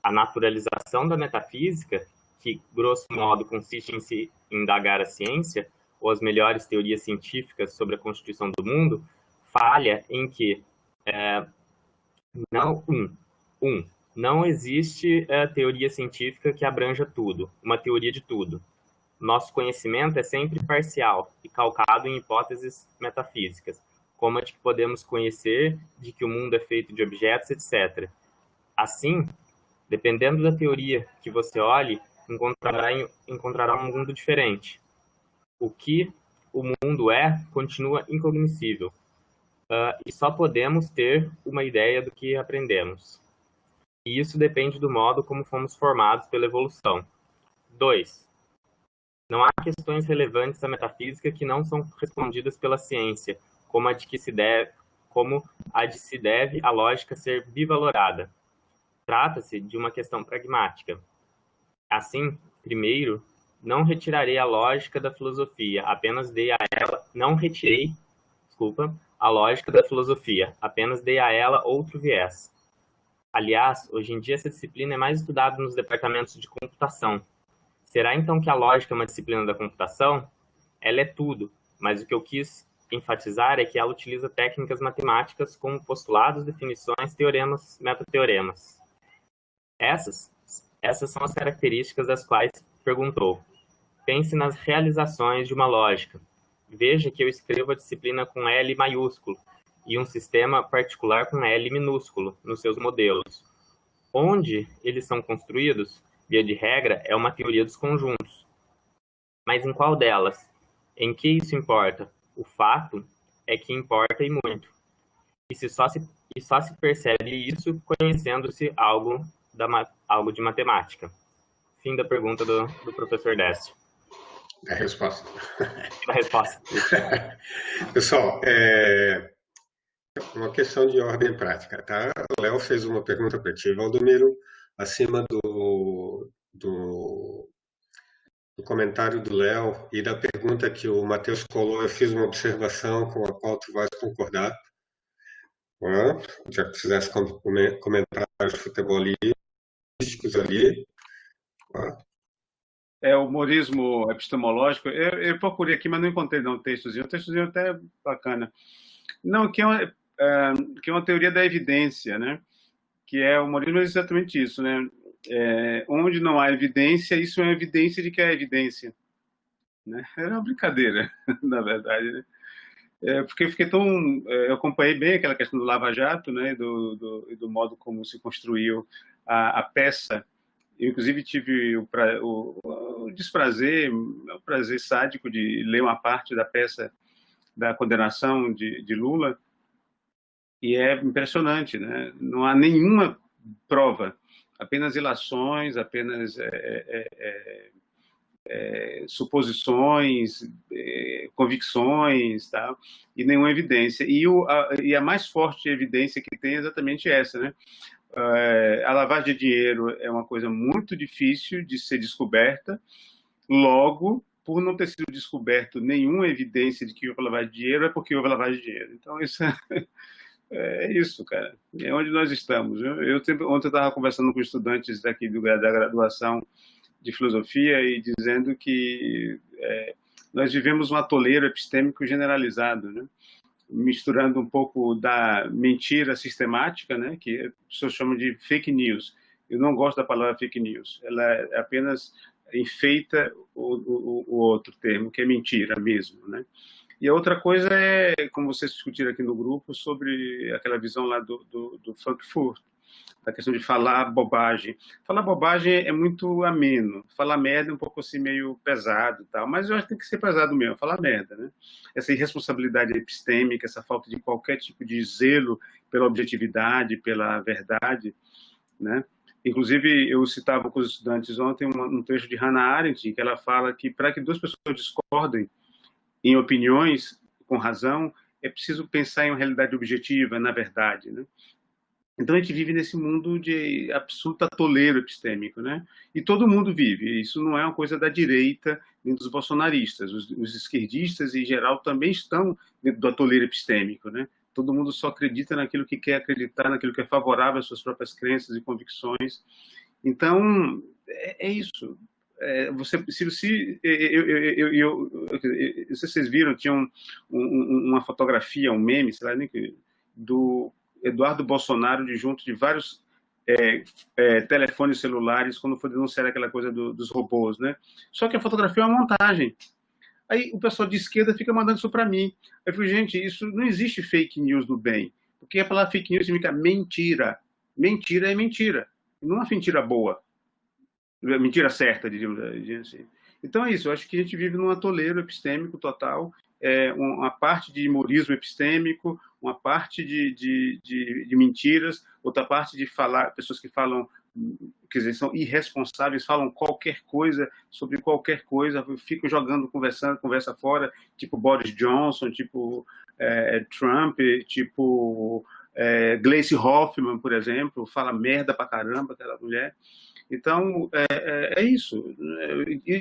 A naturalização da metafísica, que, grosso modo, consiste em se indagar a ciência, ou as melhores teorias científicas sobre a constituição do mundo, falha em que não existe teoria científica que abranja tudo, uma teoria de tudo. Nosso conhecimento é sempre parcial e calcado em hipóteses metafísicas, como a de que podemos conhecer de que o mundo é feito de objetos, etc. Assim, dependendo da teoria que você olhe, encontrará um mundo diferente. O que o mundo continua incognoscível, e só podemos ter uma ideia do que aprendemos. E isso depende do modo como fomos formados pela evolução. 2. Não há questões relevantes da metafísica que não são respondidas pela ciência, como a de se deve a lógica ser bivalorada. Trata-se de uma questão pragmática. Assim, primeiro, não retirarei a lógica da filosofia, apenas dei a ela... Não retirei, a lógica da filosofia, apenas dei a ela outro viés. Aliás, hoje em dia essa disciplina é mais estudada nos departamentos de computação. Será então que a lógica é uma disciplina da computação? Ela é tudo, mas o que eu quis enfatizar é que ela utiliza técnicas matemáticas como postulados, definições, teoremas, metateoremas. Essas são as características das quais perguntou. Pense nas realizações de uma lógica. Veja que eu escrevo a disciplina com L maiúsculo e um sistema particular com L minúsculo nos seus modelos. Onde eles são construídos, via de regra, é uma teoria dos conjuntos. Mas em qual delas? Em que isso importa? O fato é que importa e muito. E só se percebe isso conhecendo-se algo de matemática. Fim da pergunta do professor Décio. A resposta. A resposta. Pessoal, uma questão de ordem prática, tá? O Léo fez uma pergunta para ti, Valdomiro, acima do comentário do Léo e da pergunta que o Matheus colou, eu fiz uma observação com a qual tu vais concordar. Já que fizesse comentários futebolísticos ali. O humorismo epistemológico, eu procurei aqui, mas não encontrei um textozinho até bacana. Não, que é uma teoria da evidência, né? Que o humorismo é exatamente isso, né? Onde não há evidência, isso é uma evidência de que é evidência. Né? Era uma brincadeira, na verdade, né? Porque eu fiquei eu acompanhei bem aquela questão do Lava Jato, né? Do modo como se construiu a peça. Eu, inclusive, tive o desprazer, o prazer sádico de ler uma parte da peça da condenação de Lula, e é impressionante, né? Não há nenhuma prova, apenas ilações, apenas suposições, convicções, tá? E nenhuma evidência. E a mais forte evidência que tem é exatamente essa, né? A lavagem de dinheiro é uma coisa muito difícil de ser descoberta, logo por não ter sido descoberto nenhuma evidência de que houve lavagem de dinheiro, é porque houve lavagem de dinheiro. Então, isso é isso, cara. É onde nós estamos. Ontem eu estava conversando com estudantes daqui da graduação de filosofia e dizendo que nós vivemos um atoleiro epistêmico generalizado, né? Misturando um pouco da mentira sistemática, né? Que as pessoas chamam de fake news. Eu não gosto da palavra fake news. Ela apenas enfeita o outro termo, que é mentira mesmo, né? E a outra coisa é, como vocês discutiram aqui no grupo, sobre aquela visão lá do Frankfurt, a questão de falar bobagem. Falar bobagem é muito ameno. Falar merda é um pouco assim meio pesado, tal. Mas eu acho que tem que ser pesado mesmo, falar merda, né? Essa irresponsabilidade epistêmica, essa falta de qualquer tipo de zelo pela objetividade, pela verdade, né? Inclusive, eu citava com os estudantes ontem um trecho de Hannah Arendt, que ela fala que para que duas pessoas discordem em opiniões com razão, é preciso pensar em uma realidade objetiva, na verdade, né? Então, a gente vive nesse mundo de absoluto atoleiro epistêmico, né? E todo mundo vive. Isso não é uma coisa da direita nem dos bolsonaristas. Os esquerdistas, em geral, também estão dentro do atoleiro epistêmico, né? Todo mundo só acredita naquilo que quer acreditar, naquilo que é favorável às suas próprias crenças e convicções. Então, é isso. Não sei se vocês viram, tinha uma fotografia, um meme, sei lá, do Eduardo Bolsonaro junto de vários telefones celulares quando foi denunciar aquela coisa dos robôs, né? Só que a fotografia é uma montagem. Aí o pessoal de esquerda fica mandando isso para mim. Eu falei, gente, isso não existe fake news do bem. Porque a palavra fake news significa mentira. Mentira é mentira. Não é uma mentira boa. Mentira certa, diríamos assim. Então é isso, eu acho que a gente vive num atoleiro epistêmico total, uma parte de humorismo epistêmico, uma parte de mentiras, outra parte de falar, pessoas que falam, quer dizer, são irresponsáveis, falam qualquer coisa sobre qualquer coisa, ficam jogando, conversando, conversa fora, tipo Boris Johnson, tipo Trump, tipo Gleisi Hoffmann, por exemplo, fala merda pra caramba aquela mulher. Então, é isso,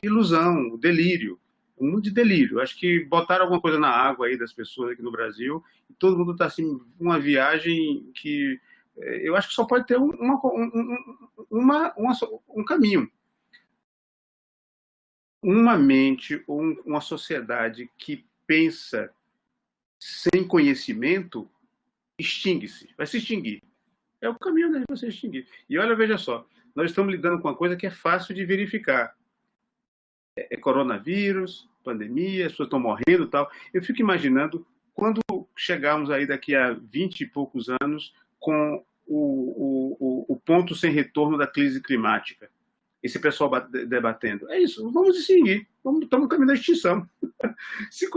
ilusão, delírio, um mundo de delírio. Acho que botaram alguma coisa na água aí das pessoas aqui no Brasil, e todo mundo está assim, uma viagem que eu acho que só pode ter um caminho. Uma mente ou uma sociedade que pensa sem conhecimento extingue-se, vai se extinguir. É o caminho dele para se extinguir. E olha, veja só, nós estamos lidando com uma coisa que é fácil de verificar. É coronavírus, pandemia, as pessoas estão morrendo e tal. Eu fico imaginando quando chegarmos aí daqui a 20 e poucos anos com o ponto sem retorno da crise climática. Esse pessoal debatendo. É isso, vamos extinguir. Estamos no caminho da extinção. Se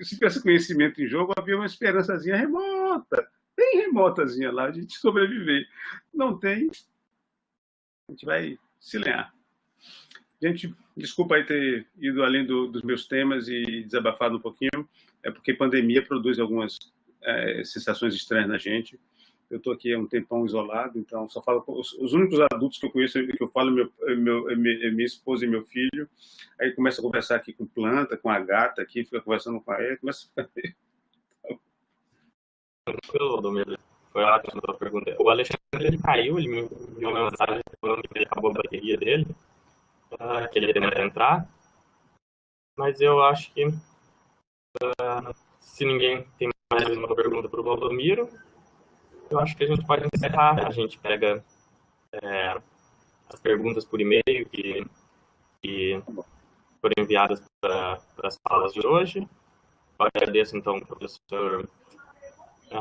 tivesse conhecimento em jogo, havia uma esperançazinha remota. Bem remotazinha lá, de sobreviver. Não tem, a gente vai se lenhar. Gente, desculpa aí ter ido além dos meus temas e desabafado um pouquinho, é porque pandemia produz algumas sensações estranhas na gente. Eu estou aqui há um tempão isolado, então só falo com os únicos adultos que eu conheço, que eu falo, minha esposa e meu filho. Aí começa a conversar aqui com planta, com a gata aqui, fica conversando com a ela, começa a ficar... Tranquilo, Domingos. Foi ótimo a sua pergunta. O Alexandre, ele caiu, ele me enviou uma mensagem falando que acabou a bateria dele, que ele tenta entrar, mas eu acho que se ninguém tem mais uma pergunta para o Valdomiro, eu acho que a gente pode encerrar. A gente pega as perguntas por e-mail que foram enviadas para as falas de hoje. Eu agradeço, então, professor. Tem